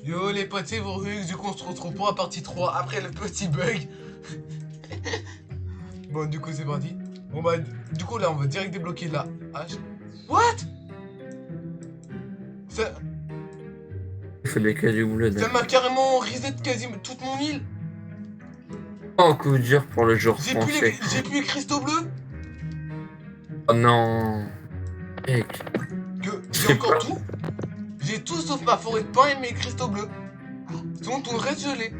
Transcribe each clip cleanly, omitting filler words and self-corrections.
Yo les potes, c'est Vorux, du coup on se retrouve pour la partie 3 après le petit bug. Bon du coup c'est parti. Bon bah du coup là on va direct débloquer la hache. What? Ça Il faut des cas du boulot. ça m'a carrément reset quasiment toute mon île. Oh, coup dur pour le jour français. J'ai plus les cristaux bleus. Oh non. Mec. Que j'ai C'est encore pas... tout. J'ai tout sauf ma forêt de pain et mes cristaux bleus. Sinon tout le reste je l'ai.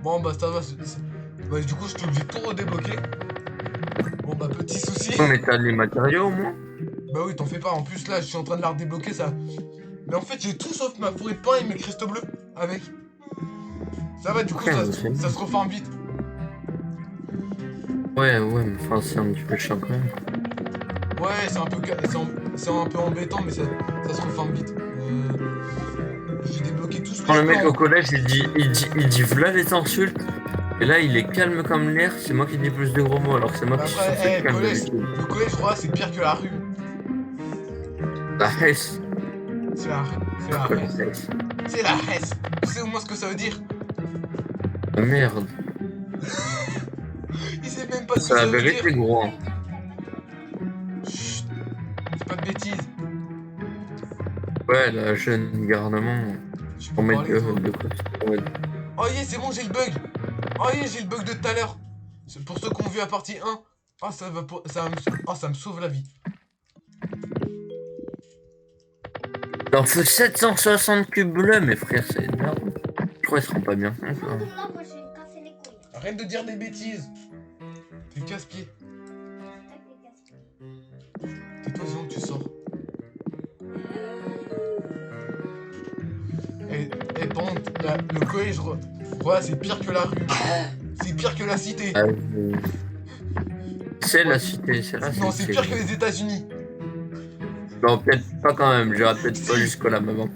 Bon bah ça va. Bah du coup je suis obligé de tout redébloquer. Bon bah petit souci. Oh, mais t'as les matériaux au moins? Bah oui t'en fais pas, en plus là je suis en train de la redébloquer ça. Mais en fait j'ai tout sauf ma forêt de pain et mes cristaux bleus avec. Ça va du coup Ouais, ça se reforme vite. ouais, mais enfin c'est un petit peu chiant quand même. Ouais c'est un peu embêtant mais ça se reforme vite. J'ai débloqué tout ce que Quand je le peux mec en... au collège il dit voilà les insultes. Et là il est calme comme l'air, c'est moi qui dis plus de gros mots alors que c'est moi Bah qui suis censé après, être calme d'habitude. le collège je crois c'est pire que la rue. La Hesse. C'est la Pourquoi la Hesse. Hesse? C'est la Hesse. Tu sais au moins ce que ça veut dire? Ah, merde. Il sait même pas ce que C'est la ça veut dire. vérité gros. Hein. Chut, c'est pas de bêtises. Ouais, la jeune garnement. Je peux Pour mettre parler toi. de quoi pour mettre- Oh yeah c'est bon j'ai le bug. Oh yeah j'ai le bug de tout à l'heure. C'est pour ceux qui ont vu la partie 1. Ah ça va pour... ça me sauve la vie. Il en faut 760 cubes bleus, mes frères, c'est énorme. Je crois qu'ils se rendent pas bien compte. Hein. Moi, je vais me casser les couilles. Arrête de dire des bêtises. T'es casse-pied. Tais-toi sinon tu sors. Et par contre, le collège, voilà, c'est pire que la rue. C'est pire que la cité. Ah, c'est la cité, c'est la cité. Non, c'est pire que les États-Unis. Non, peut-être pas quand même, j'irai peut-être pas jusqu'au là avant.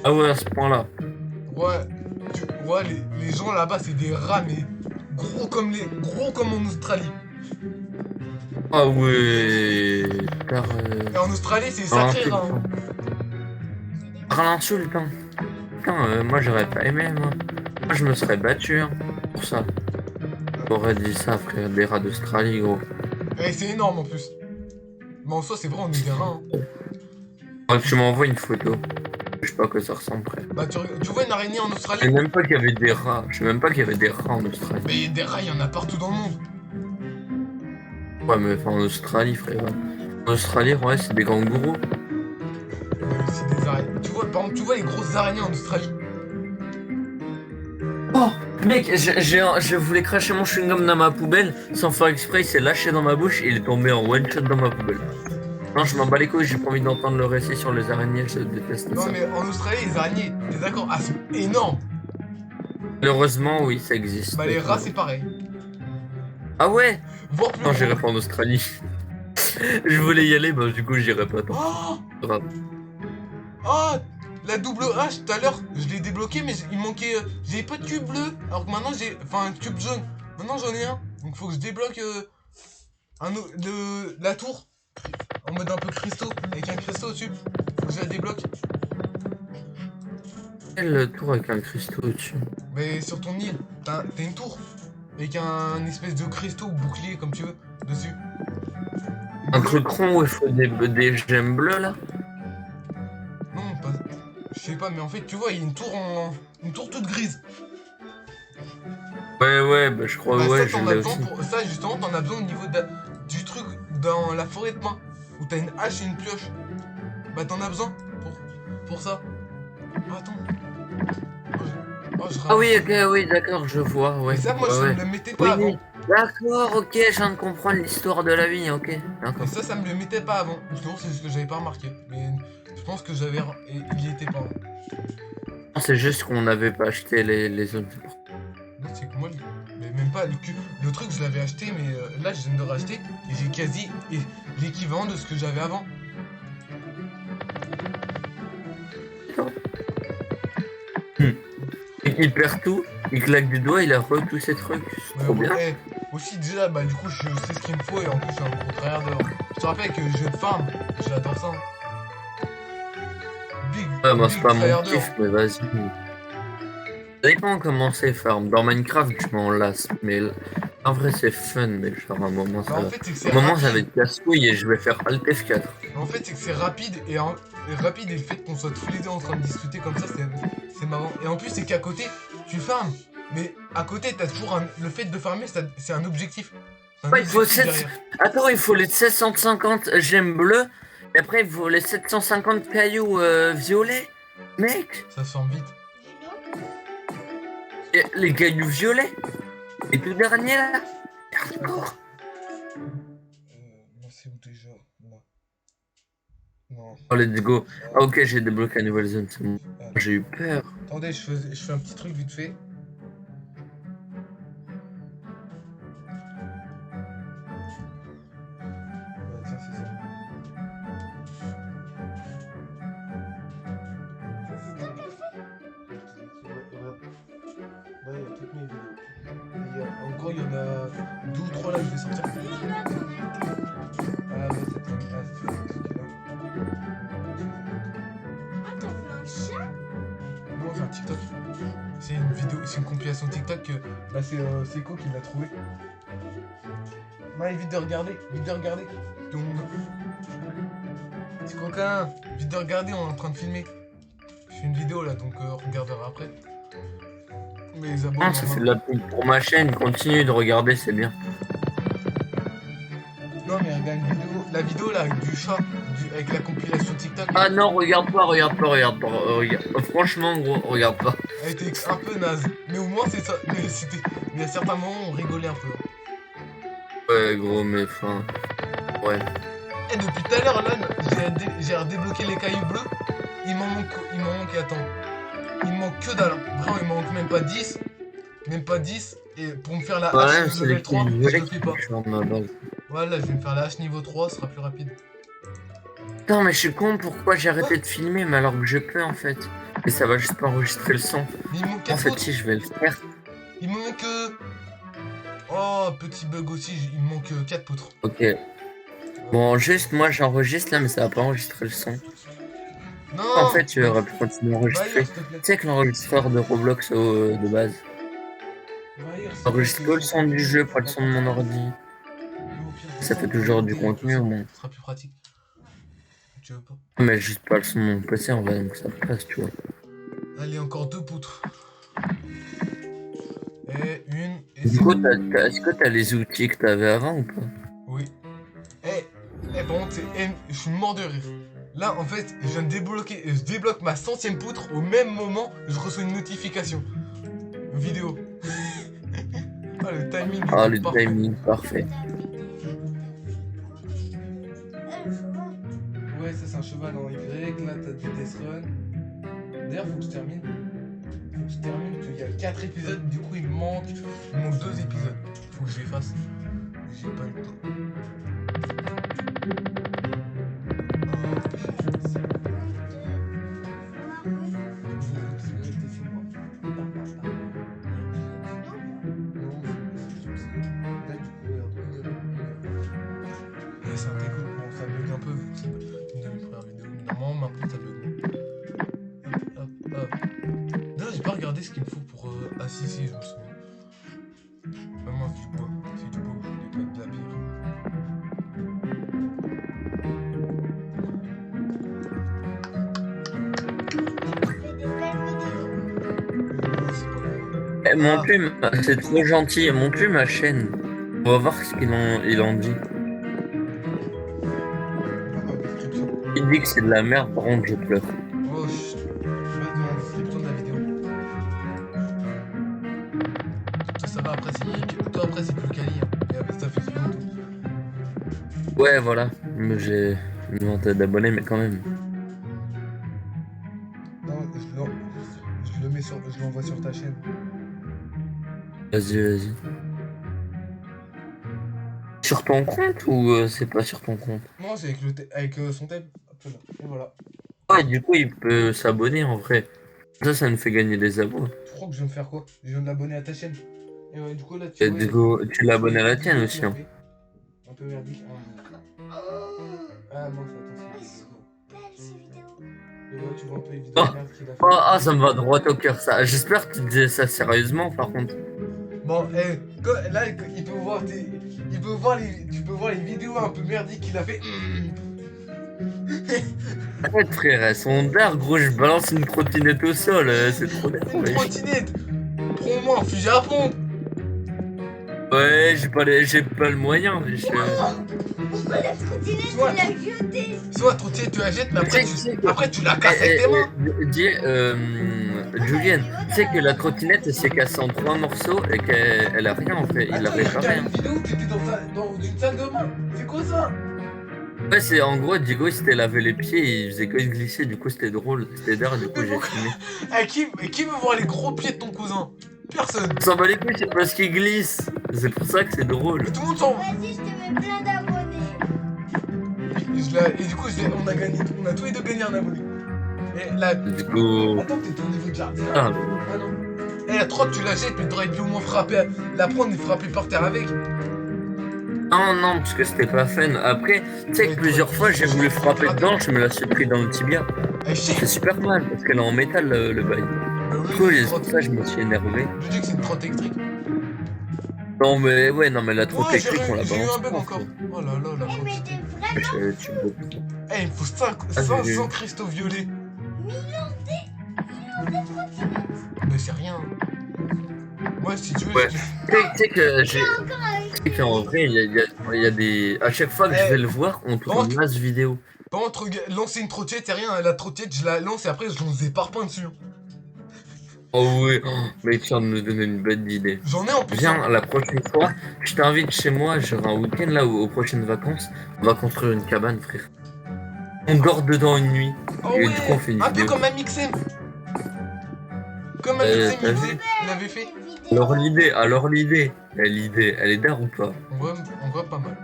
Ah ouais, à ce point-là. Ouais, ouais les gens là-bas, c'est des rats, mais gros comme en Australie. Ah ouais. Car, Et en Australie, c'est sacré rats. Hein. Par l'insulte, hein. Putain, moi j'aurais pas aimé, moi. Moi je me serais battu, hein, pour ça. J'aurais dit ça, frère, des rats d'Australie, gros. Et c'est énorme en plus. Mais en soi, c'est vrai, on est des rats. Hein. Bref, tu m'envoies une photo. Je sais pas à quoi ça ressemble, frère. Bah, tu vois une araignée en Je Australie? sais même pas qu'il y avait des rats. Je sais même pas qu'il y avait des rats en Australie. Mais des rats, il y en a partout dans le monde. Ouais, mais enfin, en Australie, frère. En Australie, ouais, c'est des kangourous. C'est des araignées. Tu vois, par exemple, tu vois les grosses araignées en Australie. Oh, mec, je voulais cracher mon chewing-gum dans ma poubelle. Sans faire exprès, il s'est lâché dans ma bouche et il est tombé en one-shot dans ma poubelle. Non, je m'en bats les couilles, j'ai pas envie d'entendre le récit sur les araignées, je déteste Non, ça. mais en Australie, les araignées, t'es d'accord? Ah, sont énormes. Malheureusement, oui, ça existe. Bah, les rats, c'est pareil. Ah ouais? Voire plus Non, j'irai gros. pas en Australie. Je voulais y aller, bah du coup, j'irai pas tant. Oh! Grave. Oh! La double hache, tout à l'heure, je l'ai débloqué, mais il manquait... j'avais pas de cube bleu, alors que maintenant j'ai... Enfin, un cube jaune. Maintenant, j'en ai un. Donc, faut que je débloque la tour. En mode un peu cristaux, avec un cristaux au-dessus. Faut que je la débloque. Quel tour avec un cristaux au-dessus? Mais sur ton île, t'as une tour. Avec un espèce de cristaux ou bouclier, comme tu veux, dessus. Un truc rond où il faut des gemmes bleues là? Non, pas... Je sais pas, mais en fait, tu vois, il y a une tour toute grise. Ouais, bah je crois, Bah, ouais, ça, je t'en as l'ai besoin aussi. pour... Ça, justement, t'en as besoin au niveau du truc dans la forêt de pin. Où t'as une hache et une pioche. Bah, t'en as besoin pour ça. Oh, attends. Ah oui, ok, oui, d'accord, je vois, ouais. Mais ça, moi, ouais, je ouais. me le mettais pas Oui, avant. d'accord, ok, je viens de comprendre l'histoire de la vie, ok, d'accord. Et ça me le mettait pas avant. Justement, c'est ce que j'avais pas remarqué. Mais je pense que j'avais... Il y était pas. C'est juste qu'on n'avait pas acheté les zones. Non, c'est que moi, mais même pas le truc, je l'avais acheté, mais là, je viens de le racheter et j'ai quasi l'équivalent de ce que j'avais avant. Il perd tout, il claque du doigt, il a tous ses trucs, c'est Ouais, trop bon, bien. aussi, déjà, bah, du coup, je sais ce qu'il me faut et en plus, je suis un gros tryhard. Je te rappelle que je jeu de farm, j'adore ça. Hein. Big Ouais, moi, c'est Big pas mon Tryharder. kiff, mais vas-y. Ça dépend comment c'est farm. Dans Minecraft, je m'en lasse, mais en vrai, c'est fun, mais genre, à un moment, Bah, en fait, c'est que c'est un moment, ça va rapide. être casse-couille et je vais faire Alt F4. En fait, c'est que c'est rapide et le fait qu'on soit tous les deux en train de discuter comme ça, c'est marrant. Et en plus, c'est qu'à côté, tu farmes. Mais à côté, t'as toujours le fait de farmer, c'est un objectif. C'est un Ouais, il faut objectif 7... derrière. Attends, il faut les 750 gemmes bleues, et après, il faut les 750 cailloux violets. Mec, Ça se forme vite. et les cailloux violets. Et tout dernier, là. Hardcore. Moi, c'est où déjà? Non. Oh, let's go. Ah, ok, j'ai débloqué la nouvelle zone, c'est bon. J'ai eu peur. Attendez, je fais un petit truc vite fait. Tiens, c'est ça. Là, il y a toutes mes vidéos. Encore, il y en a 2 ou 3 là que je vais sortir. Ah, ouais, c'est celui-là. Ah, t'as vu un chat? Non, c'est un TikTok. C'est une vidéo, c'est une compilation TikTok que c'est Seco qui l'a trouvé. Ouais, vite de regarder, vite de regarder. Petit coquin, vite de regarder, on est en train de filmer. Je fais une vidéo là, donc on regardera après. Mais les abonnés. Non, ça fait de la pub pour ma chaîne, continue de regarder, c'est bien. Non, mais regarde une vidéo, la vidéo là avec du chat, avec la compilation TikTok. Ah non, regarde pas. Franchement, gros, regarde pas. Elle était un peu naze. Mais au moins, c'est ça. Mais à certains moments, on rigolait un peu. Ouais, gros, mais enfin. Ouais. Et depuis tout à l'heure, là, j'ai redébloqué les cailloux bleus. Il m'en manque, attends. Il me manque que dalle. Vraiment, il me manque même pas 10. Même pas 10. Et pour me faire la Ouais, hache c'est level les 3, petits je violets le qui fais pas. changent ma base. Voilà, je vais me faire la hache niveau 3, ce sera plus rapide. Attends, mais je suis con, pourquoi j'ai arrêté de filmer, mais alors que je peux en fait. Et ça va juste pas enregistrer le son. Mais il me manque En 4 fait, poutres. si, je vais le faire. Il me manque. Oh, petit bug aussi, il me manque 4 poutres. Ok. Bon, juste, moi j'enregistre là, mais ça va pas enregistrer le son. Non. En fait, tu aurais pu continuer à Va enregistrer. ailleurs, s'il te plaît. Tu sais que l'enregistreur de Roblox de base. Va ailleurs, s'il te plaît, Enregistre que le son du jeu, pas le son de mon ordi. Ça fait toujours du contenu au moins. Ce sera plus pratique. Tu veux pas? Mais juste pas le son de mon PC en vrai, donc ça passe, tu vois. Allez, encore 2 poutres. Et une. Et Du c'est coup, bon. est-ce que t'as les outils que t'avais avant ou pas? Oui. Par contre, je suis mort de rire. Là, en fait, je viens de débloquer, je débloque ma 100e poutre au même moment, je reçois une notification. Vidéo. Ah, le timing Ah, était le parfait. timing parfait. Ouais, ça c'est un cheval en Y, là t'as du Death Run. D'ailleurs, faut que je termine. Faut que je termine, il y a 4 épisodes, du coup il me manque 2 épisodes. Faut que je les fasse. J'ai pas eu le temps. Et c'est un déco, bon ça bug un peu vu que c'est une de mes premières vidéos, mais normalement maintenant ça bug. Hop, hop, hop. D'ailleurs j'ai pas regardé ce qu'il me faut pour... Ah si si je me souviens. Vraiment c'est du bois, c'est du bois, je voulais pas de la pierre. C'est pas grave. Eh, mon plume, c'est trop gentil, mon plume ma chaîne. On va voir ce il en dit. Dans la description. Il dit que c'est de la merde, par contre je pleure. Oh chut. Mets dans la description de la vidéo. Ça va après c'est... Toi après c'est plus quali. Hein. Et après ça fait plus longtemps. Ouais, voilà. Mais j'ai une vingtaine d'abonnés, mais quand même. Non, je le mets sur... Je l'envoie sur ta chaîne. Vas-y. Sur ton compte ou c'est pas sur ton compte? Non, c'est avec son tab. Hop là. Et voilà. Ouais, du coup, il peut s'abonner en vrai. Ça nous fait gagner des abos. Tu crois que je viens de faire quoi? Je viens de l'abonner à ta chaîne. Et ouais, du coup là tu Et vois, du coup, tu l'as abonné à la tienne vidéo aussi. qu'il a Hein. fait. Un peu merdique. Ah mince, attends, c'est Belle ces vidéos. Et là, tu vois un peu les vidéos Oh. de merde qu'il a fait. Ah, ça me va droit au cœur, ça. J'espère que tu disais ça sérieusement, par contre. Bon, là, il peut voir tu peux voir les vidéos un peu merdiques qu'il a fait. Arrête, frère, elles sont dark, gros. Je balance une trottinette au sol, c'est trop bien. Une wesh. trottinette. Prends-moi un fusil à pompe. Ouais, j'ai pas le moyen. Pourquoi la trottinette, tu Ouais. l'as jetée? Soit la trottinette, tu la jettes, mais Tu après tu la casses avec tes mains. Julien, tu sais que la trottinette elle s'est cassée en 3 morceaux et qu'elle a rien en fait, il a Attends, il y a réparé. une vidéo où t'étais dans une salle de bain. C'est quoi ça? Ouais, c'est en gros, Diego il s'était lavé les pieds et il faisait que de glisser, du coup c'était drôle, c'était d'art, du coup Mais j'ai pourquoi filmé. Qui veut voir les gros pieds de ton cousin? Personne. On s'en bat les couilles, c'est parce qu'il glisse, c'est pour ça que c'est drôle. Mais tout le monde s'en. Vas-y, je te mets plein d'abonnés. Et du coup, on a gagné. On a tous les deux gagné un abonné. Et la. Du coup. Attends, t'étais au niveau de jardin. Ah, Ah non. Eh, la trotte, tu la jettes, mais t'aurais dû au moins frapper. La prendre et frapper par terre avec. non, parce que c'était pas fun. Après, tu sais que plusieurs fois j'ai voulu frapper dedans, je me la suis pris dans le tibia. Eh, shit. C'est super mal parce qu'elle est en métal le bail. Du coup, c'est pour ça que je me suis énervé. Je dis que c'est une trotte électrique. Non, mais ouais, non, mais la trotte Ouais, électrique, on la j'ai eu balance un bug pas, encore. frère. Oh là là, la Eh, mais trotte. t'es vraiment Eh, il me faut 500 cristaux violets. Mais c'est rien. Moi, si tu veux, Ouais. je- Tu sais que j'ai. encore avec. Tu sais qu'en vrai, il y a des. À chaque fois que je vais le voir, on tourne une masse vidéo. Par contre, lancer une trottinette, c'est rien. La trottinette, je la lance et après, je lance des parpaings dessus. Oh oui, mais tu viens de me donner une bonne idée. J'en ai en plus. Viens, la prochaine fois, je t'invite chez moi, j'aurai un week-end là aux prochaines vacances. On va construire une cabane, frère. On dort dedans une nuit. Oh Et ouais, du coup, on fait une un peu vidéo. comme Amixem. Comme Euh, Amixem, t'as il avait fait. Alors l'idée, elle est d'art ou pas? On voit pas mal.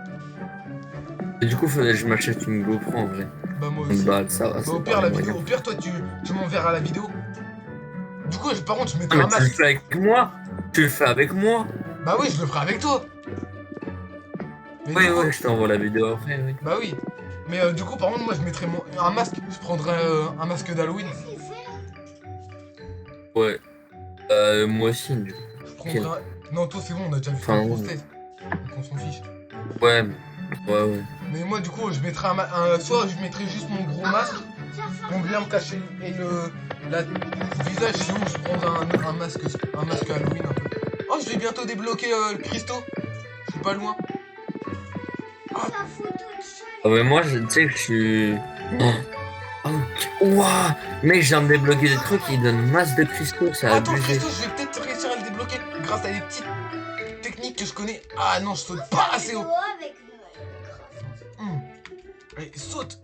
Et du coup, faudrait que je m'achète une GoPro en vrai. Bah, moi Une aussi. balle, ça va. Bah, c'est au pas pire, la les vidéo. moyens. Au pire, toi, tu m'enverras la vidéo. Du coup, par contre, je Ah, mettrai mais un tu le masque. fais avec moi? Tu le fais avec moi? Bah oui, je le ferai avec toi. Mais Oui, du coup- oui, je t'envoie la vidéo après, oui. Bah oui. Mais du coup, par contre, moi, je mettrai un masque. Je prendrai un masque d'Halloween. Ouais. Moi aussi, du coup. Je prendrai Non, toi, c'est bon, on a déjà vu Enfin, une grosse tête. Donc, on s'en fiche. Ouais, ouais. Mais moi, du coup, je mettrai soit je mettrai juste mon gros masque pour bien me cacher. Et le visage, sinon, je prendrai un masque Halloween un peu. Oh, je vais bientôt débloquer le cristaux. Je suis pas loin. Ça fout toute seule. Ah, mais moi, tu sais que je suis. Oh, ouah! Mec, je viens de débloquer des trucs, ils donnent masse de cristaux, c'est Attends, le abusé. cristaux, je vais peut-être réussir à le débloquer grâce à des petites techniques que je connais. Ah non, je saute pas assez haut. Avec Allez, saute.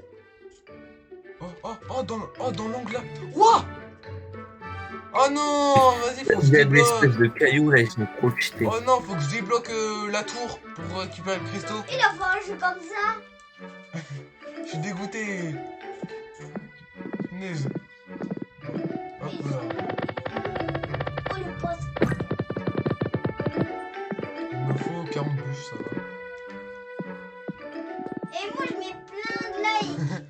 Dans l'angle là. Ouah. Oh non, vas-y, faut que je Il y a des débloque. espèces de cailloux là, ils sont trop cheatés. Oh non, faut que je débloque la tour pour récupérer le cristaux. Il a fait un jeu comme ça. Je suis dégoûté. Punaise. Hop là. On le pose. Il me faut 40 bûches, ça va. Et moi, je mets plein de likes.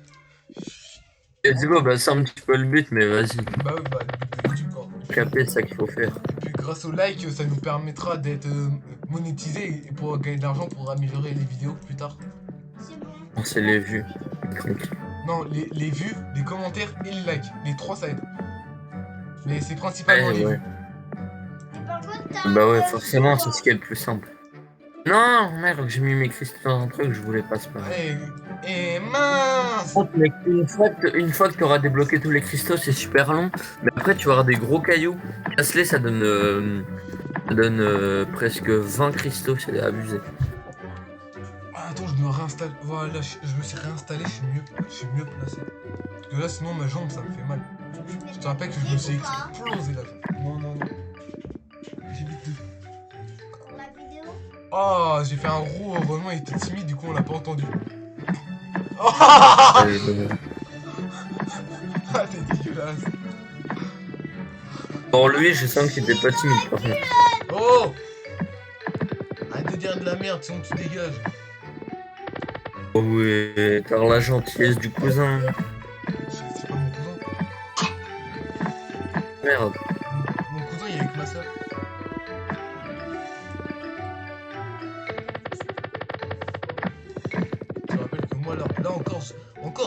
Et du coup, bah, c'est un petit peu le but, mais vas-y. Bah oui, bah le but de YouTube quoi. Capé, c'est ça qu'il faut faire. Et puis grâce au like, ça nous permettra d'être monétisés et pour gagner de l'argent pour améliorer les vidéos plus tard. C'est bon. On sait les vues. Tranquille. Non, les vues, les commentaires et les likes. Les trois, ça aide. Mais c'est principalement les Ouais. vues. Mais par contre, t'as Bah ouais, un forcément, jeu. c'est ce qui est le plus simple. Non, merde, j'ai mis mes cristaux dans un truc, je voulais pas se parler. Et mince. Mais une fois que tu auras débloqué tous les cristaux, c'est super long. Mais après, tu vas avoir des gros cailloux. Casse-les, ça donne presque 20 cristaux, c'est abusé. Ah, attends, je me réinstalle. Voilà, je me suis réinstallé, je suis mieux placé. Parce que là, sinon, ma jambe, ça me fait mal. Je te rappelle que je me suis explosé la jambe. Non. J'évite de... Pour la vidéo. Oh, j'ai fait un roux, heureusement, il était timide, du coup, on l'a pas entendu. Oh, ah, t'es dégueulasse. Pour lui, je sens qu'il était pas timide par contre. Oh! Arrête de dire de la merde, sinon tu dégages. Oh ouais, par la gentillesse du cousin. C'est pas mon cousin. Merde. Mon cousin il est avec ma soeur. Je te rappelle que moi là encore,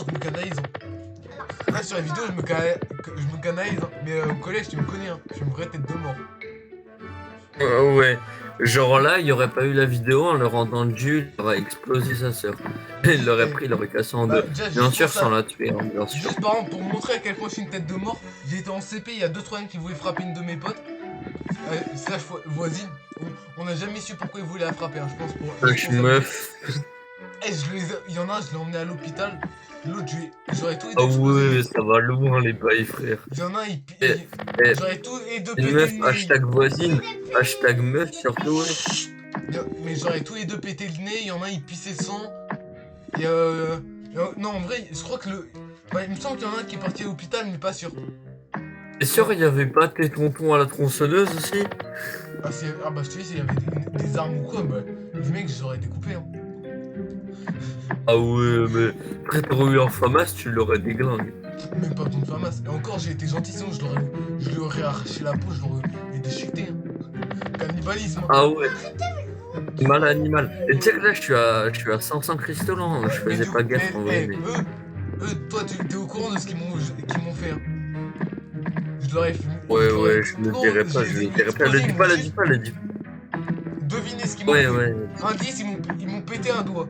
je me canalise. Hein. Là sur la vidéo je me canalise. Hein. Mais au collège tu me connais. Hein. Je suis une vraie tête de mort. Ouais. Genre là, il n'y aurait pas eu la vidéo, en leur entendu, il aurait explosé sa sœur. Il l'aurait pris, il l'aurait cassé en deux. Déjà, Bien juste sûr, pour ça, sans la tuer, hein, bien sûr. juste par exemple pour montrer à quel point je suis une tête de mort, j'ai été en CP, il y a 2-3 ans qui voulaient frapper une de mes potes. Slash voisine, on n'a jamais su pourquoi ils voulaient la frapper, hein, je pense pour. Slash meuf. Il y en a un, je l'ai emmené à l'hôpital, l'autre, j'aurais tout Ah aidé. ouais, ça va loin les bails, frère. Il y en a un, Eh, j'aurais tout aidé de Une péter meuf, le nez. hashtag voisine, hashtag meuf surtout, ouais. Mais j'aurais tout aidé de péter le nez, il y en a un, il pissait sang. Et non, en vrai, je crois que bah, il me semble qu'il y en a un qui est parti à l'hôpital, mais pas sûr. T'es sûr il y avait pas tes tontons à la tronçonneuse aussi? Ah bah je te dis, s'il y avait des armes ou quoi, bah, les mecs, je les aurais découpés. Hein. Ah ouais, mais après t'aurais eu un FAMAS, tu l'aurais déglingué. Même pas besoin de FAMAS. Et encore, j'ai été gentil, sinon je lui aurais arraché la peau, je l'aurais déchiqueté. Hein. Cannibalisme. Hein. Ah ouais. Mal animal. Et tu sais que là je suis à 500 cristaux là, je faisais pas gaffe en vrai. Mais... Eux, toi, t'es au courant de ce qu'ils m'ont fait. Hein. Je l'aurais fait. Ouais, je le dirai pas, je le dirai pas. Le dis pas, le dis pas, le dis pas. Devinez ce qu'ils m'ont fait. Ouais. Indice, ils m'ont pété un doigt.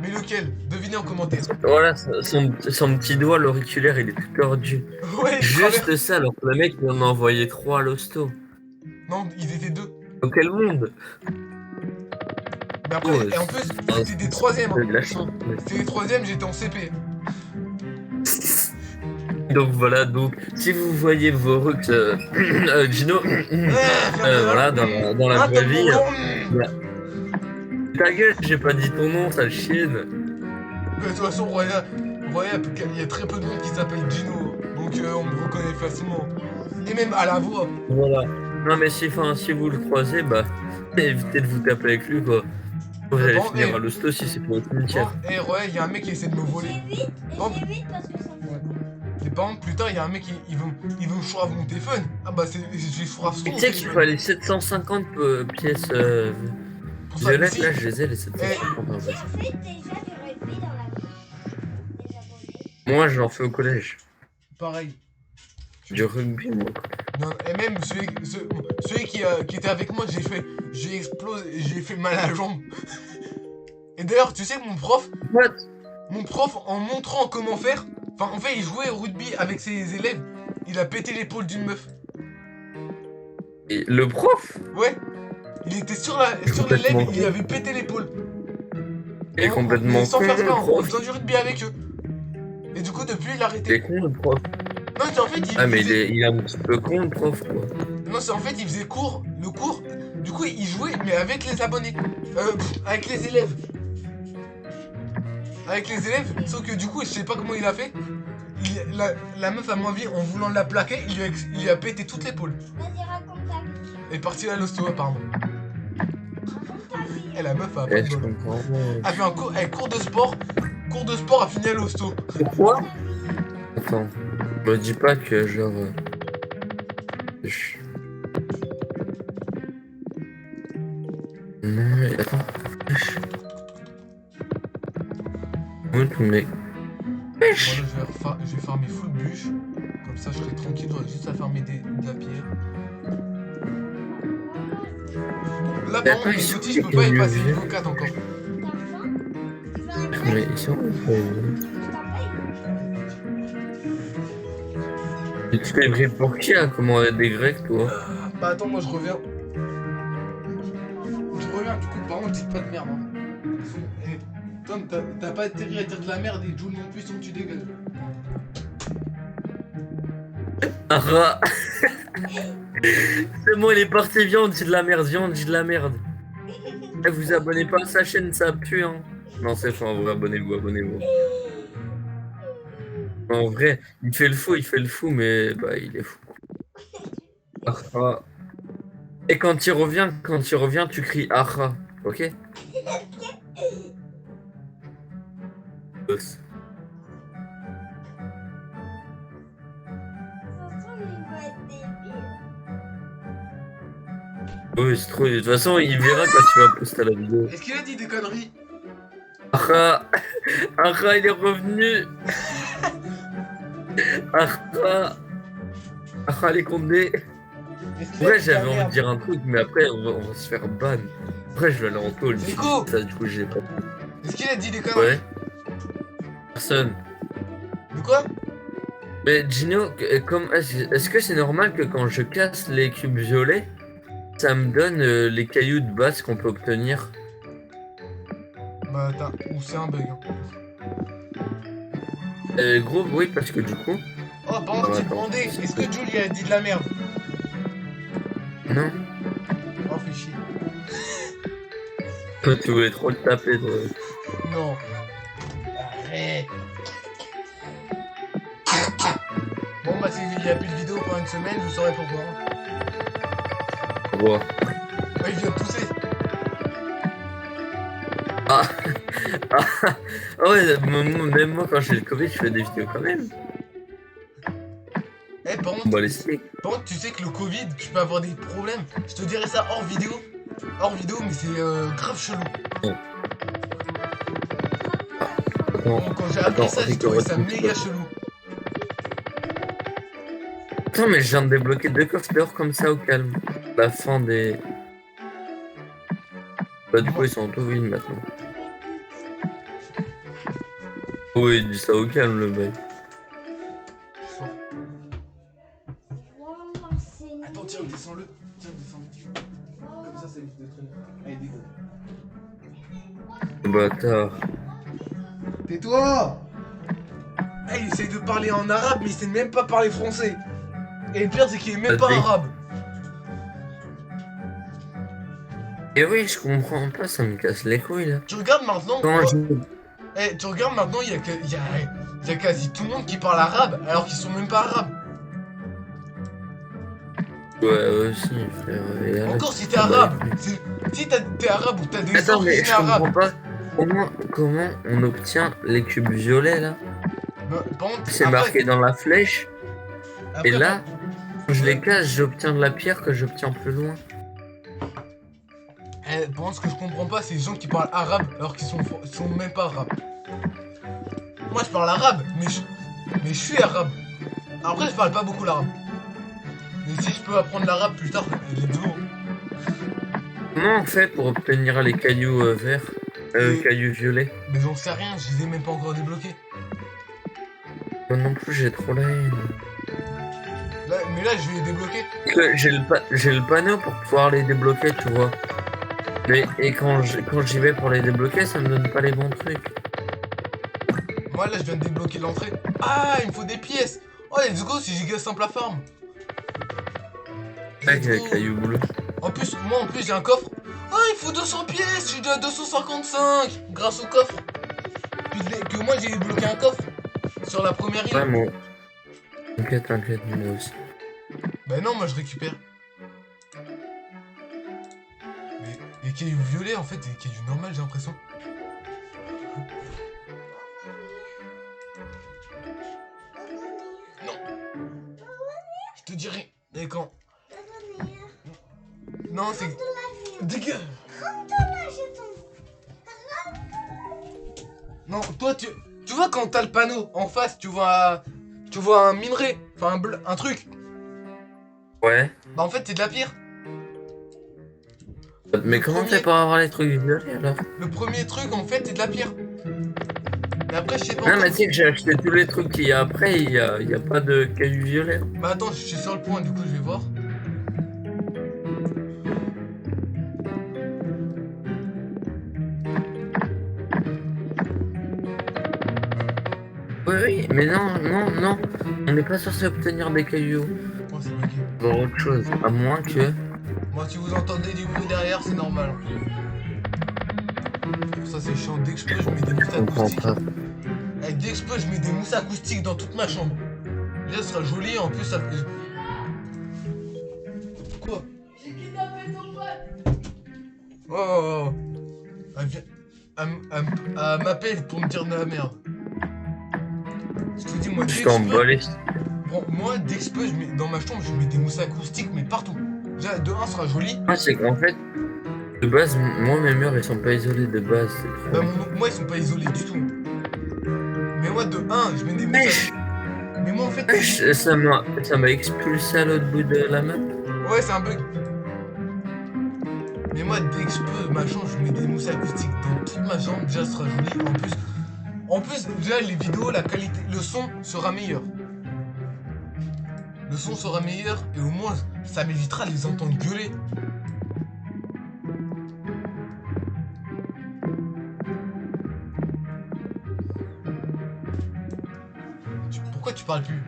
Mais lequel? Devinez en commentaire. Voilà, son petit doigt, l'auriculaire, il est tout tordu. Ouais, Juste ça, alors que le mec, il en a envoyé 3 à l'hosto. Non, ils étaient 2. Dans quel monde? Mais après, Ouais, et en plus, c'était des troisièmes. C'est de la chance. C'était les troisièmes, j'étais en CP. Donc voilà, donc si vous voyez vos rucks, Gino, voilà, dans la vraie vie. Voilà. Ta gueule, j'ai pas dit ton nom, sale chienne. De toute façon, Roya, il y a très peu de monde qui s'appelle Gino. Donc on me reconnaît facilement. Et même à la voix. Voilà. Non mais si vous le croisez, bah évitez de vous taper avec lui quoi. Vous allez finir à l'hosto si c'est pour le cimetière. Eh Roya, il y a un mec qui essaie de me voler. J'ai vite parce que ça me Et par exemple, plus tard, il y a un mec il veut me chourave mon téléphone. Ah bah j'ai chourave son Tu sais qu'il fallait 750 pièces violettes, là je les ai les 750. Qui a fait déjà du rugby dans la vie? Des abonnés. Moi j'en fais au collège. Pareil. Du rugby moi. Non, et même celui qui était avec moi, j'ai explosé, j'ai fait mal à la jambe. Et d'ailleurs, tu sais que mon prof, en montrant comment faire, enfin en fait il jouait au rugby avec ses élèves, il a pété l'épaule d'une meuf. Et le prof? Ouais, il était sur l'élève, il avait pété l'épaule. Il est complètement sans con faire le ça, en prof. faisant du rugby avec eux. Et du coup, depuis, il a Il est arrêté. con le prof. Non, c'est en fait, Ah mais il est un petit peu con le prof quoi. Non, c'est en fait, il faisait le cours. Du coup, il jouait, mais avec les abonnés. Avec les élèves. Avec les élèves, sauf que du coup, je sais pas comment il a fait. La meuf, à mon avis, en voulant la plaquer, il lui a pété toute l'épaule. Vas-y, raconte ta vie. Elle est partie à l'hosto, apparemment. Raconte ta vie. Et la meuf a pas de Je bol. comprends. Elle fait un cours de sport. Cours de sport a fini à l'hosto. Pourquoi? Attends, me dis pas que genre. Non mais attends. Où ton mec? Moi, là, je vais farmer full bûche. Comme ça, je serai tranquille. J'aurai juste à farmer de la pierre. Là, par contre, les outils, je peux pas y passer niveau 4 encore. T'as faim? Tu veux un Mais grec? ils sont. Je t'en paye. Tu te fais pris pour qui à commander des grecs toi? Bah, attends, moi, je reviens. Je reviens, du coup, par contre, dites pas de merde. Hein. Et, Tom, t'as pas intérêt à dire de la merde et Jules non plus, sinon tu dégueules. Ah rat. C'est bon, il est parti, viens, on dit de la merde, viens, on dit de la merde. Eh, vous abonnez pas à sa chaîne, ça pue, hein. Non, c'est faux, en vrai, abonnez-vous. En vrai, il fait le fou, mais bah, il est fou. Ah. Et quand il revient, tu cries aha, ok? Ça se trouve, il va être Oui, c'est trop. De toute façon, il verra quand tu vas poster la vidéo. Est-ce qu'il a dit des conneries? Ah, ah, il est revenu. Ah, ah, les condés. Est-ce qu'il a Ouais, dit de la j'avais envie de merde? dire un truc, mais après, on va se faire ban. Après, je vais aller en call. C'est quoi? Ça, du coup, j'ai pas. Est-ce qu'il a dit des conneries? Ouais, personne. De quoi? Mais Gino, est-ce que c'est normal que quand je casse les cubes violets, ça me donne les cailloux de base qu'on peut obtenir? Bah attends, ou c'est un bug. Hein. Gros, oui, parce que du coup. Oh, par contre, j'ai Attends. demandé, est-ce que Julie a dit de la merde? Non. Oh, fais chier. Toi, tu voulais trop le taper, toi. Non. Arrête. Bon, bah, s'il n'y a plus de vidéo pendant une semaine, vous saurez pourquoi. Wow. Bah, il vient de tousser. Ah. Ah ouais, même moi, quand j'ai le Covid, je fais des vidéos quand même. Eh, par On contre, va les steaks. par contre, tu sais que le Covid, tu peux avoir des problèmes. Je te dirais ça hors vidéo. Hors vidéo, mais c'est grave chelou. Attends, Bon, quand j'ai appris attends, ça, j'ai Rico, trouvé ça retourne, méga toi. chelou. Attends, mais je viens de débloquer 2 coffres d'or comme ça au calme. La fin des. Bah, du coup, ils sont un peu vides maintenant. Oui, il dit ça au calme, le mec. Maman, c'est Attends, tiens, descends-le. Tiens, descends-le. Comme ça évite de traîner. Allez, dégoûte. Bâtard. Tais-toi! Ah, il essaye de parler en arabe, mais il sait même pas parler français. Et le pire, c'est qu'il est même pas Vas-y. arabe. Et oui, je comprends pas, ça me casse les couilles là. Tu regardes maintenant. Quand je... Tu regardes maintenant, il y a quasi tout le monde qui parle arabe, alors qu'ils sont même pas arabes. Ouais, aussi, frère. Et arrête. Encore si t'es Ah bah, arabe. Si t'es arabe ou t'as des Attends, mais origines je comprends arabes. pas. Comment on obtient les cubes violets là? Bah, par contre, C'est après- marqué dans la flèche. après, Et là, quand je les casse, j'obtiens de la pierre que j'obtiens plus loin. par contre, ce que je comprends pas, c'est les gens qui parlent arabe alors qu'ils sont même pas arabes. Moi, je parle arabe, mais je suis arabe. Après, je parle pas beaucoup l'arabe. Mais si je peux apprendre l'arabe plus tard, let's go. Comment on fait pour obtenir les cailloux verts? Cailloux violets? Mais j'en sais rien, je les ai même pas encore débloqués. Moi non plus, j'ai trop la haine. Mais là, je vais les débloquer. J'ai le panneau pour pouvoir les débloquer, tu vois. Mais et quand j'y vais pour les débloquer, ça me donne pas les bons trucs. Moi, là, je viens de débloquer l'entrée. Ah, il me faut des pièces. Oh, let's go, c'est giga simple à farm. Avec Let's les go. cailloux bleus. En plus, j'ai un coffre. Ah, il faut 200 pièces, je suis déjà à 255 grâce au coffre. Que moi, j'ai débloqué un coffre sur la première île. Ouais, moi. T'inquiète, moi aussi. Bah non, moi je récupère. Mais les cailloux violets, en fait, c'est des cailloux normaux, j'ai l'impression. Non. Je te dirai. Et quand? Non, c'est... Dégage. Non, toi, tu vois quand t'as le panneau en face, tu vois un minerai, enfin un truc. Ouais. Bah en fait, c'est de la pierre. Mais comment on fait pour avoir les trucs violets alors? Le premier truc, en fait, c'est de la pierre. Mais après, je sais pas. Non, encore. mais tu sais que j'ai acheté tous les trucs qu'il y a après, il y a pas de cailloux violets. Bah attends, je suis sur le point, du coup, je vais voir. Oui, mais non. On n'est pas censé obtenir des cailloux. Oh, c'est bugué. Dans autre chose. À moins que. Moi, si vous entendez du bruit derrière, c'est normal. Ça, c'est chiant. Dès que je peux, je mets des mousses Je comprends acoustiques. pas. Dès que je peux, je mets des mousses acoustiques dans toute ma chambre. Là, ce sera joli, en plus, ça fait... Quoi? J'ai kidnappé ton pote. Oh. Elle vient... Elle m'appelle pour me dire de la merde. Je te dis, moi, dès Je que je t'en peux... bats les. Bon, moi, dès que je peux, dans ma chambre, je mets des mousses acoustiques, mais partout. Déjà, de 1 sera joli. Ah, c'est qu'en fait, de base, moi, mes murs, ils sont pas isolés de base. C'est Bah, trop... moi, ils sont pas isolés du tout. Mais moi, de 1, je mets des Wesh, mousses. Mais moi, en fait, wesh, ça m'a expulsé à l'autre bout de la map. ouais, c'est un bug. Mais moi, dès que je peux, ma chambre, je mets des mousses acoustiques dans toute ma chambre. Déjà, ce sera joli. En plus, déjà, les vidéos, la qualité, le son sera meilleur. Le son sera meilleur et au moins, ça m'évitera de les entendre gueuler. Pourquoi tu parles plus?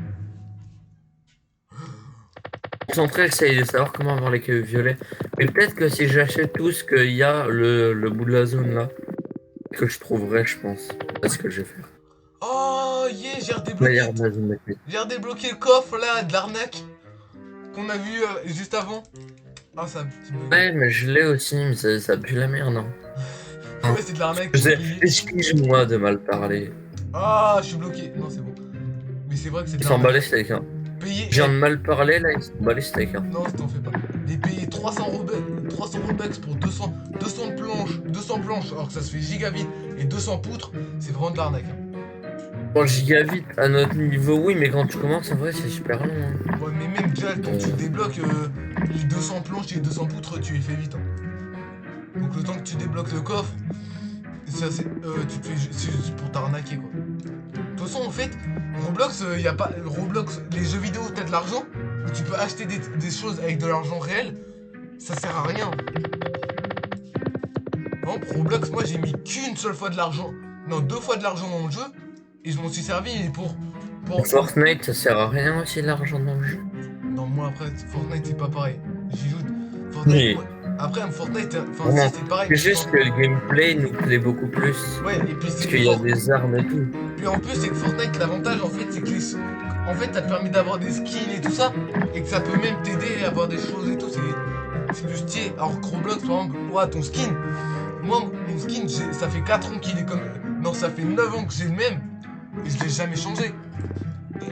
Concentré, j'essaye de savoir comment avoir les cailloux violets. Mais peut-être que si j'achète tout ce qu'il y a, le bout de la zone là, que je trouverai, je pense. C'est ce que je vais faire. Oh, yeah, D'ailleurs, la zone d'accueil. j'ai redébloqué le coffre là de l'arnaque qu'on a vu juste avant. Ah, ça a un petit bug. Ouais, mais je l'ai aussi, mais ça pue la merde, non? Ouais, c'est de l'arnaque. j'ai payé. Excuse-moi de mal parler. Ah, je suis bloqué. Non, c'est bon. Mais c'est vrai que c'est de Ils s'en bat les l'arnaque. steaks, hein. Payer. Je viens de mal parler là, ils s'en bat les steaks, hein. Non, t'en fais pas. Mais payer 300 Robux pour 200 planches, alors que ça se fait gigavite, et 200 poutres, c'est vraiment de l'arnaque. Hein. Bon, gigavite, à notre niveau, oui, mais quand tu commences, en vrai, c'est super long. Hein. Ouais, mais même déjà, quand tu débloques les 200 planches et les 200 poutres, tu les fais vite. Hein. Donc le temps que tu débloques le coffre, ça, c'est, tu te fais c'est juste pour t'arnaquer, quoi. De toute façon, en fait, Roblox, y a pas. Roblox, les jeux vidéo, t'as de l'argent, où tu peux acheter des choses avec de l'argent réel, ça sert à rien. Par exemple, Roblox, moi j'ai mis qu'une seule fois de l'argent, non, 2 fois de l'argent dans le jeu, et je m'en suis servi pour Fortnite, ça sert à rien aussi l'argent dans le jeu. Non, moi après, Fortnite c'est pas pareil. J'y joue. Fortnite, Oui. moi, après, Fortnite, enfin, Non, si c'est pareil. c'est juste que le gameplay nous plaît beaucoup plus. Ouais, et puis Parce c'est qu'il y a des armes et tout. Puis en plus, c'est que Fortnite, l'avantage en fait, c'est que en fait, ça te permet d'avoir des skins et tout ça, et que ça peut même t'aider à avoir des choses et tout. C'est plus stylé. Alors que Roblox, par exemple, ouais, ton skin. Moi, mon skin, ça fait 4 ans qu'il est comme. Non, ça fait 9 ans que j'ai le même, et je l'ai jamais changé.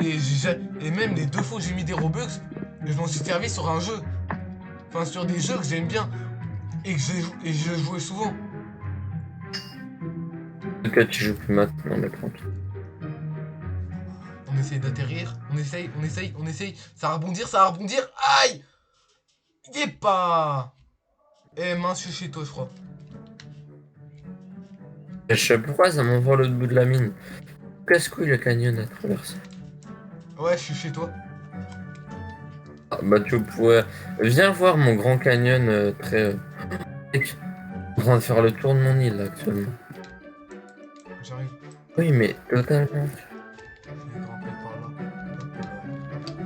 Et même les 2 fois que j'ai mis des Robux, je m'en suis servi sur un jeu. Enfin, sur des jeux que j'aime bien, et que je jouais souvent. En tout cas, tu joues plus maintenant, mais tranquille. On essaye d'atterrir, on essaye. Ça va rebondir, aïe! Y'a pas! Eh mince, je suis chez toi, je crois. Je sais pas pourquoi ça m'envoie à l'autre bout de la mine. Casse-couille le canyon à traverser. Ouais, je suis chez toi. Ah, bah tu pourrais... Viens voir mon grand canyon très... en train de faire le tour de mon île là, actuellement. J'arrive. Oui, mais totalement. Je vais grimper par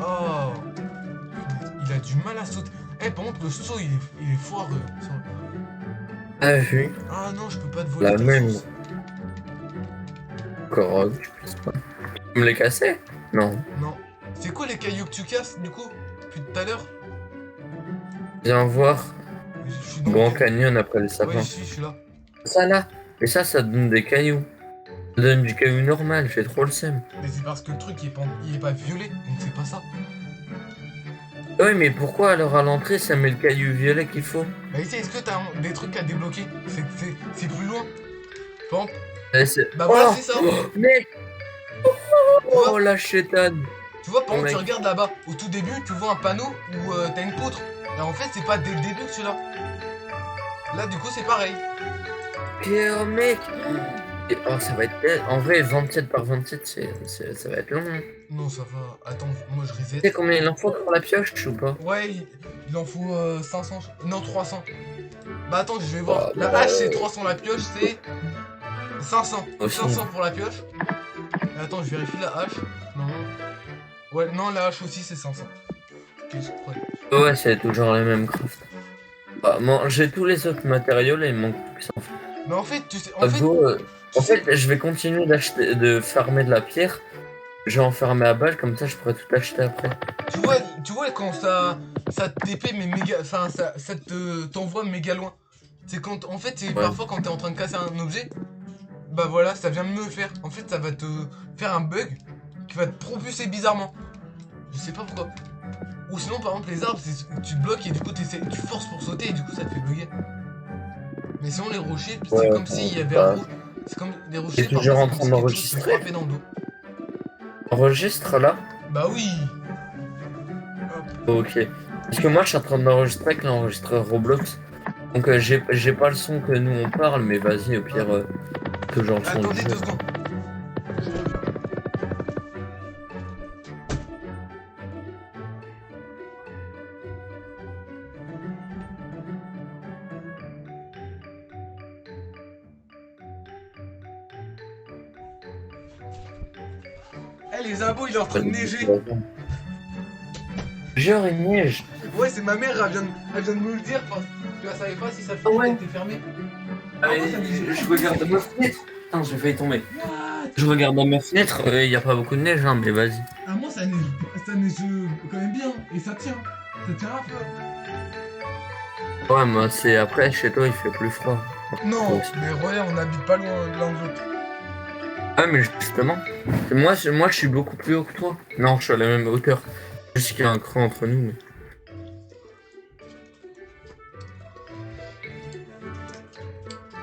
là. Oh! Il a du mal à sauter. Eh, par contre, le saut, il est foireux. Ah vu, Ah non, je peux pas te voler la ta même. sauce. Corrogue, je pense pas. Tu peux me les casser? Non. Non. C'est quoi les cailloux que tu casses, du coup? Depuis tout à l'heure? Viens voir Je suis le dans grand le- canyon après les Ouais, sapins. je suis là. Ça là. Et ça donne des cailloux. Ça donne du caillou normal, j'ai trop le seum. Mais c'est parce que le truc, il est pas violet, donc c'est pas ça. Oui, mais pourquoi alors à l'entrée ça met le caillou violet qu'il faut? Bah ici, est-ce que t'as des trucs à débloquer? C'est plus loin. Par exemple, bah Oh, voilà, c'est ça. mec. Tu vois, Oh la chétane. tu vois, par exemple, mec. tu regardes là-bas, au tout début, tu vois un panneau où t'as une poutre. Et en fait, c'est pas dès le début que celui-là. Là, du coup, c'est pareil. Oh mec. Et, oh, ça va être... En vrai, 27 par 27, ça va être long. Hein. Non, ça va. Attends, moi je Tu sais reset. combien il en faut pour la pioche ou pas? Ouais, il en faut 500. Non, 300. Bah attends, je vais voir. Ah, La bah, hache, c'est 300. La pioche, c'est 500. Aussi. 500 pour la pioche. Et attends, je vérifie la hache. Non. Ouais, non, la hache aussi, c'est 500. Ok, je crois. Ouais, c'est toujours les mêmes craft. Bah, moi, j'ai tous les autres matériaux, là, il me manque plus que ça. Mais en fait, tu sais. En fait, je vais continuer de farmer de la pierre. Je vais en farmer à balle, comme ça je pourrais tout acheter après. Tu vois quand ça t'épée mais méga, enfin ça t'envoie méga loin. C'est quand, en fait, c'est Ouais. parfois quand t'es en train de casser un objet, bah voilà, ça vient de me le faire. En fait, ça va te faire un bug qui va te propulser bizarrement. Je sais pas pourquoi. Ou sinon, par exemple, les arbres, tu te bloques et du coup, tu forces pour sauter et du coup, ça te fait bugger. Mais sinon, les rochers, c'est Ouais, comme s'il y avait bah, un rouge. C'est comme des T'es rochers, toujours parfois, en c'est train comme si quelque chose te d'enregistrer? frappait dans le dos. Enregistre là? Bah oui. Hop. Ok. Parce que moi, je suis en train d'enregistrer avec l'enregistreur Roblox. Donc, j'ai pas le son que nous on parle, mais vas-y, au pire, toujours le son du Attendez jeu. 2 secondes. Eh les abos, il est en train de neiger. Genre, il neige. Ouais, c'est ma mère, elle vient de me le dire. Enfin, tu la savais pas si ça Ah ouais. était fermé. Je regarde dans ma fenêtre. Putain, j'ai failli tomber. What? Je regarde dans ma fenêtre, il y a pas beaucoup de neige, hein, mais vas-y. Ah, moi ça neige quand même bien. Et ça tient. Ça tient un peu. Ouais, moi, c'est après, chez toi, il fait plus froid. Non, Ouais. mais regarde, on habite pas loin de l'un de l'autre. Ah, mais justement, moi, je suis beaucoup plus haut que toi. Non, je suis à la même hauteur. Juste qu'il y a un cran entre nous, mais...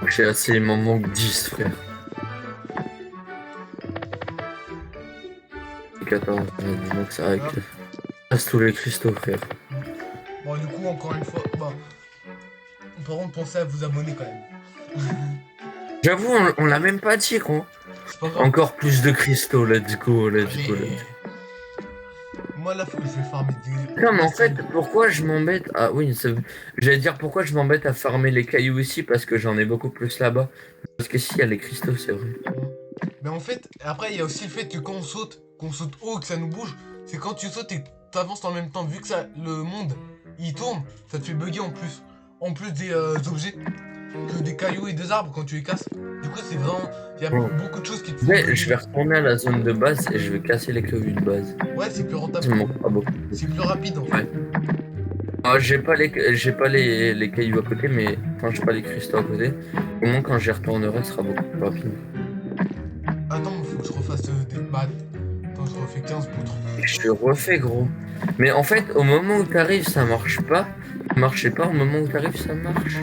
J'ai assez, il m'en manque 10, frère. 14, donc ça avec... Passe tous les cristaux, frère. Bon, du coup, encore une fois, bah. Par contre, pensez à vous abonner quand même. J'avoue, on l'a même pas dit, gros. C'est pas grave. Encore plus de cristaux, let's go, let's go, Mais- let's go. Moi là, faut que je vais farmer des. Non, mais en fait, pourquoi je m'embête à... Oui, j'allais dire pourquoi je m'embête à farmer les cailloux ici, parce que j'en ai beaucoup plus là-bas. Parce que si, il y a les cristaux, c'est vrai. Mais en fait, après, il y a aussi le fait que quand qu'on saute haut, que ça nous bouge, c'est quand tu sautes et que t'avances en même temps. Vu que ça, le monde, il tourne, ça te fait bugger en plus. En plus des objets, que des cailloux et des arbres quand tu les casses. Du coup, c'est vraiment... Il y a Ouais. beaucoup de choses qui te font Mais bugger. je vais retourner à la zone de base et je vais casser les cailloux de base. Ouais, c'est plus Ça rentable. me manque pas beaucoup. C'est plus rapide en fait. Ouais. Ah, j'ai pas les cailloux à côté, mais... Enfin, j'ai pas les cristaux à côté. Au moins, quand j'y retournerai, ce sera beaucoup plus rapide. Attends, faut que je refasse des... Bah, attends, je refais 15 poutres. Je suis refait, gros. Mais en fait, au moment où t'arrives, ça marche pas. Ça marchait pas, au moment où t'arrives, ça marche.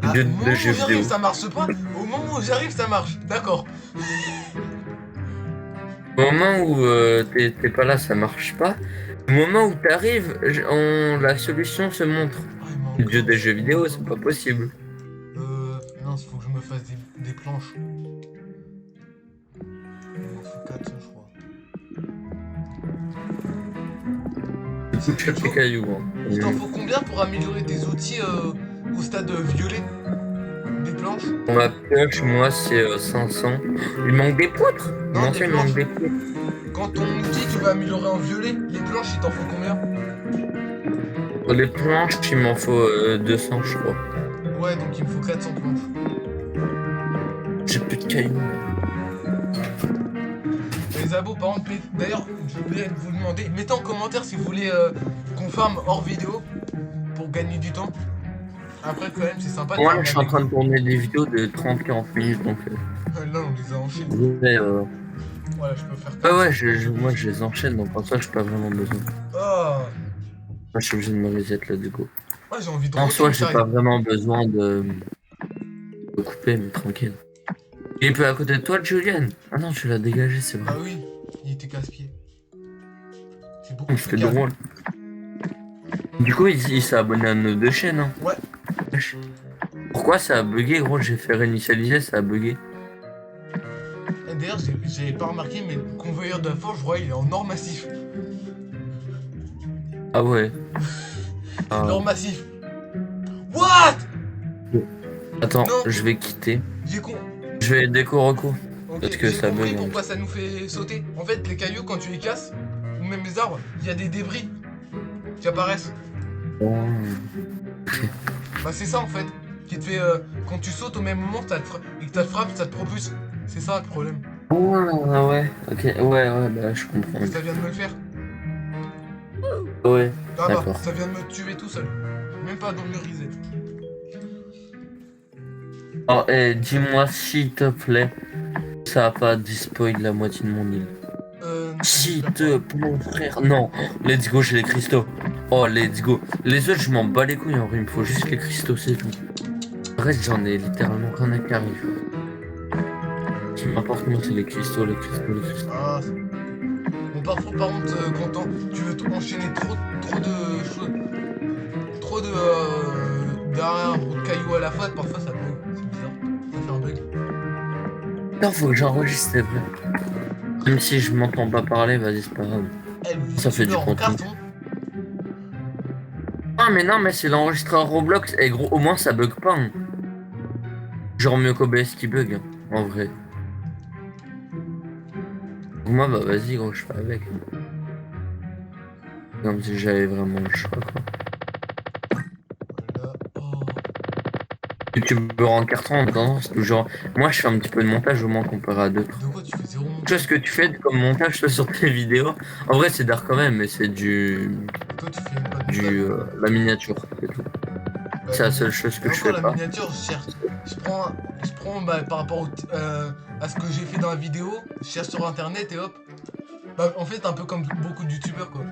Ah, De au moment où jeux j'arrive, vidéo. ça marche pas. Au moment où j'arrive, ça marche. D'accord. Au moment où t'es pas là, ça marche pas. Au moment où t'arrives, la solution se montre. Ah, il manque Le jeu encore. des jeux vidéo, c'est pas possible. Non, il faut que je me fasse des planches. Il m'en faut 4, je crois. Tu peux chercher les cailloux. Hein. Il t'en faut combien pour améliorer tes outils au stade violet? Des planches? Pour ma pioche, moi, c'est 500. Il manque des poutres. Non, Non, des il planches. manque des poutres. Quand ton outil tu vas améliorer en violet, les planches il t'en faut combien? Pour les planches, il m'en faut 200, je crois. Ouais, donc il me faut 400 planches. J'ai plus de cailloux. Les abos, par contre, d'ailleurs, je voulais vous demander, mettez en commentaire si vous voulez qu'on farme hors vidéo pour gagner du temps. Après, quand même, c'est sympa de Moi, farmer je suis en avec train de tourner des vidéos de 30-40 minutes, donc... Là, on les a enchaînés. Voilà, je peux faire Ah comme ouais, ça. moi je les enchaîne, donc en soi, j'ai pas vraiment besoin. Ah, Moi, je suis obligé de me reset là, du coup. ouais, j'ai envie de En roter, soi, mais j'ai ça pas arrive. vraiment besoin de couper, mais tranquille. Il est peu à côté de toi, Julian. Ah non, tu l'as dégagé, c'est vrai. Ah oui, il était casse-pied. C'est beaucoup C'était plus calme. drôle. Du coup, il s'est abonné à nos deux chaînes. Hein. Ouais. Pourquoi ça a bugué, gros? J'ai fait réinitialiser, ça a bugué. Et d'ailleurs, j'ai pas remarqué, mais le convoyeur de la forge, je vois, il est en or massif. Ah ouais. Ah. L'or massif. What? Attends, Non. je vais quitter. J'ai con... Je vais déco recours. Ok, Parce que j'ai ça compris bug, pourquoi ça nous fait sauter. En fait, les cailloux, quand tu les casses, ou même les arbres, il y a des débris qui apparaissent. Oh. Bah c'est ça en fait, qui te fait... quand tu sautes au même moment et que ça te frappe, ça te propulse. C'est ça le problème. Oh, ouais, ok, ouais, bah je comprends. Ça vient de me le faire. Ouais, Ah bah, d'accord. ça vient de me tuer tout seul. Même pas dans le reset. Oh, dis-moi s'il te plaît, ça a pas dispoil la moitié de mon île. Si te mon frère. Non, let's go, j'ai les cristaux. Oh, let's go. Les autres, je m'en bats les couilles en vrai, il me faut juste les cristaux, c'est tout. Le reste, j'en ai littéralement rien à carrer. Ce qui m'importe, moi, c'est les cristaux, les cristaux, les cristaux. Ah, bon, parfois, par contre, quand tu veux enchaîner trop de choses, trop d'arbres ou de cailloux à la fois, parfois ça bug. C'est bizarre. Ça fait un bug. Non, faut que j'enregistre, c'est vrai. Même si je m'entends pas parler, vas-y, c'est pas grave. Ça fait du en contenu. carton. Ah, mais non, mais c'est l'enregistreur Roblox. Et gros, au moins, ça bug pas. Hein. Genre mieux qu'OBS qui bug, hein, en vrai. Moi, bah vas-y, gros, je fais avec. Comme si j'avais vraiment le choix, quoi. Voilà. Oh. YouTubeur en carton, en attendant, c'est toujours. Moi, je fais un petit peu de montage au moins comparé à d'autres. De quoi tu fais zéro Tu vois montage? ce que tu fais comme montage toi, sur tes vidéos. En vrai, c'est d'art quand même, mais c'est Toi tu fais pas de montage. la miniature, c'est tout. Bah, C'est la seule chose que et je encore fais la pas. miniature, je prends bah, par rapport à ce que j'ai fait dans la vidéo, je cherche sur internet et hop. Bah, en fait, un peu comme beaucoup de youtubeurs quoi.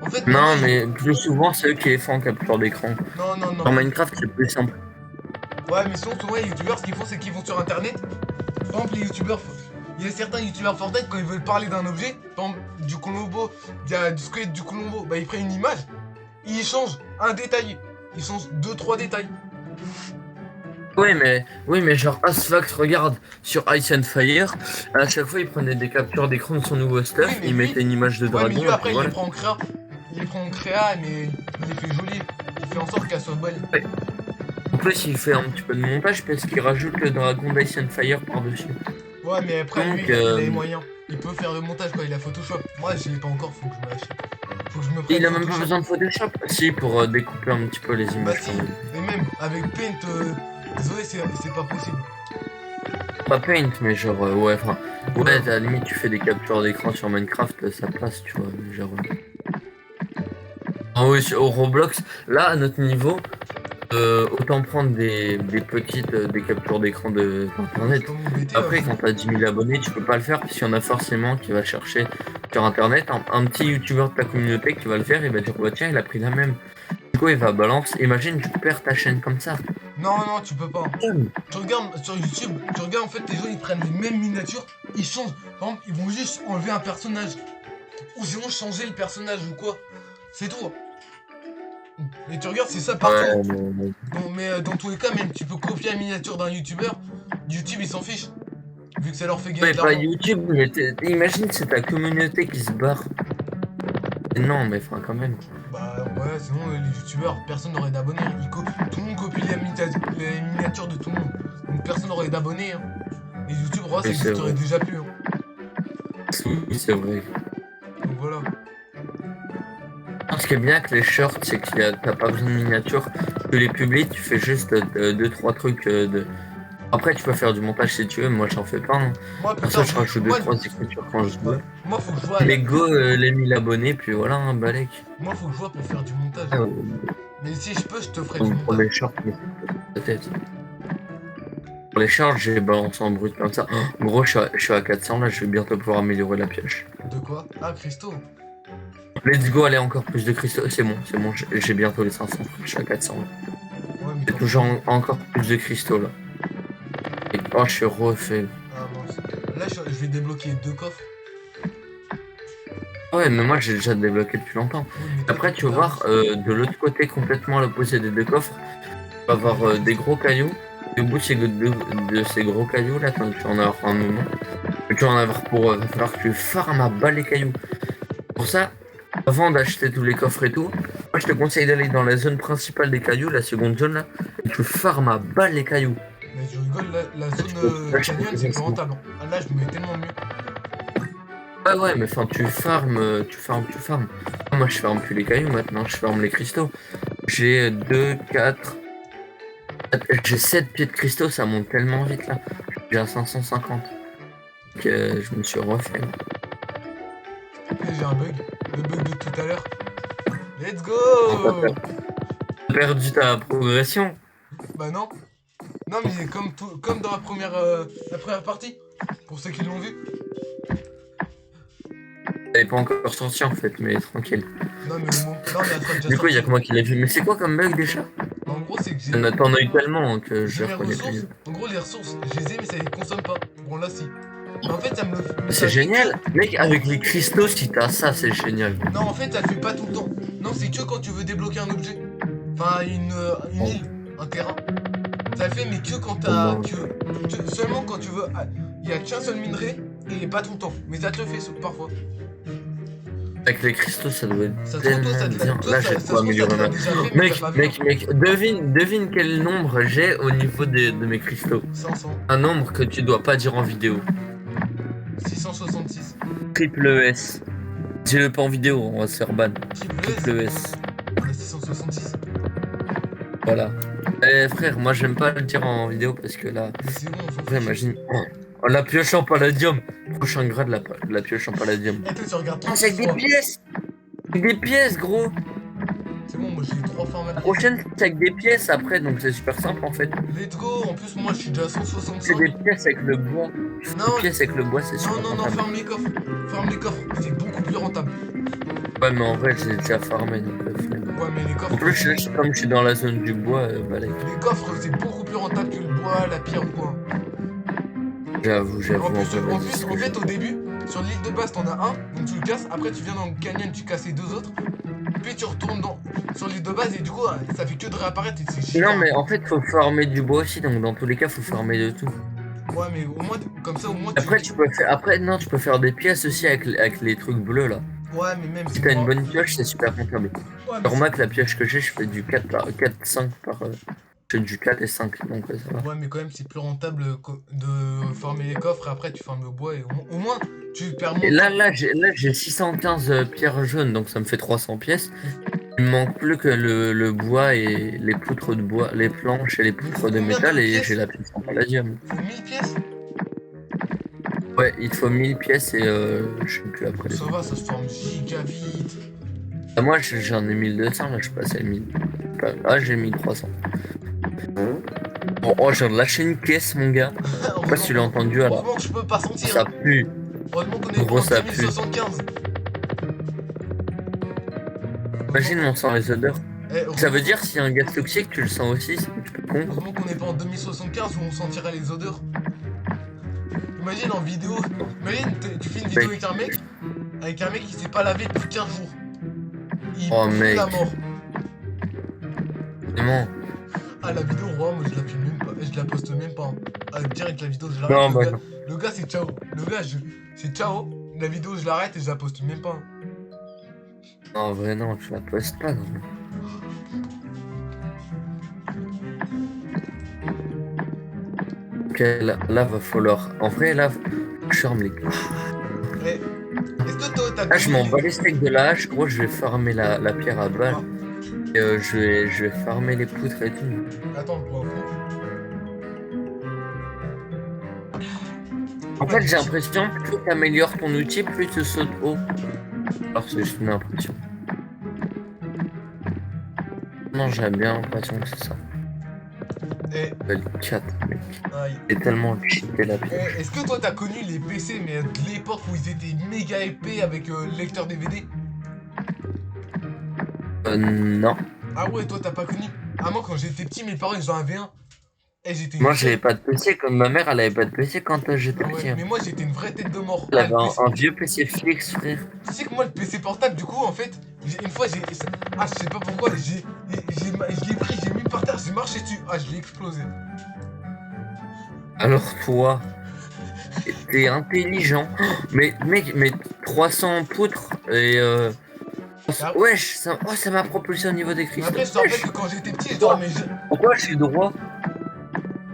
En fait, Non, maintenant, mais plus souvent, c'est eux qui les font en capture d'écran. non. Dans Minecraft, c'est plus simple. Ouais, mais souvent les youtubeurs, ce qu'ils font, c'est qu'ils vont sur internet. Par exemple, les youtubeurs, il y a certains youtubeurs Fortnite quand ils veulent parler d'un objet, par exemple, du Colombo, il y a du squelette du Colombo, bah ils prennent une image, ils changent un détail, ils changent 2-3 détails. Oui, mais genre Asfax, regarde, sur Ice and Fire, à chaque fois, il prenait des captures d'écran de son nouveau stuff, Oui, mais il lui- mettait une image de Ouais, dragon, mais lui et après puis il voilà. les prend en créa. Il les prend en créa, mais il les fait jolies. Il fait en sorte qu'elles soient belles. En plus, il fait un petit peu de montage parce qu'il rajoute le dragon d'Ice and Fire par-dessus. Ouais, mais après Donc, lui, il a les moyens. Il peut faire le montage quoi, il a Photoshop. Moi, je l'ai pas encore, faut que je me l'achète. Faut que je me prenne Il a même pas Photoshop. besoin de Photoshop, si, pour découper un petit peu les Bah images si, quand même. et même avec Paint, désolé, c'est pas possible. Pas Paint, mais genre, ouais, enfin, ouais, Ouais. à la limite, tu fais des captures d'écran sur Minecraft, ça passe, tu vois, genre. Ah oui, au Roblox, là, à notre niveau, autant prendre des petites, des captures d'écran d'internet. Comme mon BT, Après, quand t'as 10 000 abonnés, tu peux pas le faire, parce qu'il y en a forcément qui va chercher sur internet, un petit youtubeur de ta communauté qui va le faire, il va dire, bah tiens, il a pris la même. Du coup, il va balance. Imagine, tu perds ta chaîne comme ça. Non, tu peux pas. Tu regardes sur YouTube, tu regardes en fait les gens ils prennent les mêmes miniatures, ils changent. Par exemple, ils vont juste enlever un personnage. Ou sinon changer le personnage ou quoi. C'est tout. Et tu regardes, c'est ça partout. Ouais, non. Mais dans tous les cas, même tu peux copier la miniature d'un youtubeur, YouTube il s'en fiche. Vu que ça leur fait gagner Ouais, de pas l'argent. YouTube, mais imagine c'est ta communauté qui se barre. Non, mais enfin quand même. Bah ouais, sinon les youtubeurs, personne n'aurait d'abonnés. Tout le monde copie les miniatures de tout le monde. Donc personne n'aurait d'abonnés. Hein. Et YouTube, ça Oui, c'est n'existerait vrai. déjà plus. Hein. Oui, c'est vrai. Donc voilà. Ce qui est bien avec les shorts, c'est que t'as pas besoin de miniature. Tu les publies, tu fais juste 2-3 trucs de. Après, tu peux faire du montage si tu veux, moi j'en fais pas. Hein. Moi, Pour putain, ça, je rajoute 2-3 écritures quand je veux. moi, faut que je vois. Les go, les 1000 abonnés, puis voilà, un balèque. Moi, faut que je vois pour faire du montage. Ah, Mais si je peux, je te ferai du pour montage. les shorts, mais peut-être. Pour les shorts, j'ai balancé en brut comme ça. Oh, gros, je suis à 400, là, je vais bientôt pouvoir améliorer la pioche. De quoi? Ah, Christo. Let's go, allez, encore plus de cristaux. C'est bon, j'ai bientôt les 500, je suis à 400. Là. Ouais, mais J'ai toujours encore plus de cristaux là. Et, oh, je suis refait. Ah, mince. Là, je vais débloquer 2 coffres. Ouais, mais moi j'ai déjà débloqué depuis longtemps. Oui, mais Après, tu vas voir, de l'autre côté, complètement à l'opposé des deux coffres, tu vas avoir des gros cailloux. Et au bout de ces gros cailloux là, quand tu vas en avoir un moment, tu vas en avoir pour. Va falloir que tu farmes à bas les cailloux. Pour ça, avant d'acheter tous les coffres et tout, moi je te conseille d'aller dans la zone principale des cailloux, la seconde zone là, et tu farmes à bas les cailloux. Mais je rigole, la zone canyon, c'est plus rentable. Ah, là, je me mets tellement mieux. Ouais, mais enfin, tu farmes. Moi, je farme plus les cailloux maintenant, je farme les cristaux. J'ai 2, 4. J'ai 7 pieds de cristaux, ça monte tellement vite là. J'ai à 550. Que je me suis refait. Et j'ai un bug. Le bug de tout à l'heure. Let's go! T'as perdu ta progression. Bah non. Non, mais comme dans la première partie. Pour ceux qui l'ont vu. Elle est pas encore sortie en fait, mais tranquille. Non, mais au moins. Non, mais elle sera déjà Du coup, il y a que sortie. moi qui l'ai vu. Mais c'est quoi comme bug déjà? En gros, c'est que T'en as eu tellement que je j'ai les mes reconnais ressources. plus. En gros, les ressources, je les ai, mais ça les consomme pas. Bon, là, si. Mais en fait, ça me le. ça C'est fait génial. que- Mec, avec les cristaux, si t'as ça, c'est génial. Non, en fait, ça le fait pas tout le temps. Non, c'est que quand tu veux débloquer un objet. Enfin, une Oh. île, un terrain. Ça le fait, mais que quand Oh t'as. non. Seulement quand tu veux. Il y a qu'un seul minerai et pas tout le temps. Mais ça te le fait parfois. Avec les cristaux, ça doit être Ça se trouve, toi, ça tellement te bien. toi, Là, ça j'ai se de trouve, quoi ça te améliorer l'a ma... déjà fait, mais t'as pas vu. Mec, devine quel nombre j'ai au niveau de mes cristaux. 500. Un nombre que tu dois pas dire en vidéo. 666. Triple S. Dis-le pas en vidéo, on va se faire ban. Triple S. Triple S. On a 666. Voilà. Eh frère, moi j'aime pas le dire en vidéo parce que là, Mais c'est bon, on s'en après, fout. imagine. Oh, la pioche en palladium. Prochain grade, la pioche en palladium. Et toi, tu regardes Ah, 3 c'est avec des pièces. Avec des pièces, gros. C'est bon, moi j'ai 3 formats La de pièces. prochaine, c'est avec des pièces après, donc c'est super simple en fait. Let's go. En plus, moi je suis déjà à C'est 165. des pièces avec le bois. Non, Des pièces avec le bois, c'est super non, rentable. ferme les coffres. Ferme les coffres. C'est beaucoup plus rentable. Ouais, mais en vrai, j'ai déjà farmé, donc flemme. Ouais, mais les coffres. En plus, là, comme je suis dans la zone du bois, balèque. Les coffres, c'est beaucoup plus rentable que le bois, la pierre ou quoi. J'avoue, En plus, on peut en me plus, dire en que fait, au début, sur l'île de base, t'en as un, donc tu le casses. Après, tu viens dans le canyon, tu casses les 2 autres. Puis tu retournes sur l'île de base et du coup, ça fait que de réapparaître et c'est chiant. Non, mais en fait, faut farmer du bois aussi, donc dans tous les cas, faut farmer de tout. Ouais, mais au moins, comme ça, au moins Après, tu peux faire, non, tu peux faire des pièces aussi avec les trucs bleus là. Ouais, mais même Si t'as une bonne pioche, c'est super rentable. Ouais, mais Alors, moi, que la pioche que j'ai, je fais du 4 5 par. Je fais du 4 et 5, donc ça va. Ouais, mais quand même, c'est plus rentable de farmer les coffres et après tu farmes le bois et au moins tu perds moins. Et là, j'ai 615 pierres jaunes, donc ça me fait 300 pièces. Il me manque plus que le bois et les poutres de bois, les planches et les poutres de Combien métal, de et pièces j'ai la pièce en palladium. Faut 1000 pièces. Ouais, il te faut 1000 pièces et je sais plus après. Ça va, ça se forme giga vite. Ah, moi, j'en ai 1200, là, je passe à 1000. Ah, j'ai 1300. Oh, je viens de lâcher une caisse, mon gars. Je sais pas si tu l'as entendu, alors. Heureusement que je peux pas sentir. Ça pue. Heureusement qu'on est Gros, en ça pue. 2075. Imagine, on sent les odeurs. Eh, Ça veut dire s'il y a un gaz toxique, tu le sens aussi, c'est un petit peu con. heureusement qu'on n'est pas en 2075 où on sentirait les odeurs. Imagine en vidéo. Imagine, tu fais une vidéo avec un mec qui s'est pas lavé depuis 15 jours. Il Oh, pue mec. la mort. Vraiment. Ah, la vidéo, moi je la filme même pas, je la poste même pas. Ah, direct la vidéo, je l'arrête. Non, le, bah gars, non. le gars, c'est ciao. Le gars, c'est ciao. La vidéo, je l'arrête et je la poste même pas. Non, en vrai, non, tu la postes pas, non. Ok, là, va falloir. En vrai, là, je ferme les clés. Eh, est-ce que toi, t'as Là, je m'en connu bats les steaks de la hache, gros, je vais farmer la pierre à balle. Et je vais farmer les poutres et tout. Attends, pour info. En fait, j'ai l'impression que plus tu améliores ton outil, plus tu sautes haut. Alors, c'est juste une impression. Non, j'aime bien l'impression que c'est ça. Eh, Le 4, mec. aïe. C'est tellement cheaté la pierre. Eh, est-ce que toi, t'as connu les PC, mais de l'époque où ils étaient méga épais avec le lecteur DVD? Non. Ah ouais, toi, t'as pas connu? Ah, moi, quand j'étais petit, mes parents, ils en avaient un. Et j'étais Moi, une j'avais vraie- pas de PC, comme ma mère, elle avait pas de PC quand j'étais Ah ouais, petit. mais moi, j'étais une vraie tête de mort. Elle Ah, avait le PC. un vieux PC fixe, frère. Tu sais que moi, le PC portable, du coup, en fait, une fois, ah, je sais pas pourquoi, je l'ai pris, j'ai mis par terre, j'ai marché dessus. Ah, je l'ai explosé. Alors, toi, t'es intelligent. Mais, mec, mais 300 poutres et Ah, wesh, ça m'a propulsé au niveau des mais cristaux. après, je te rappelle que quand j'étais petit, je dormais. Pourquoi je suis droit?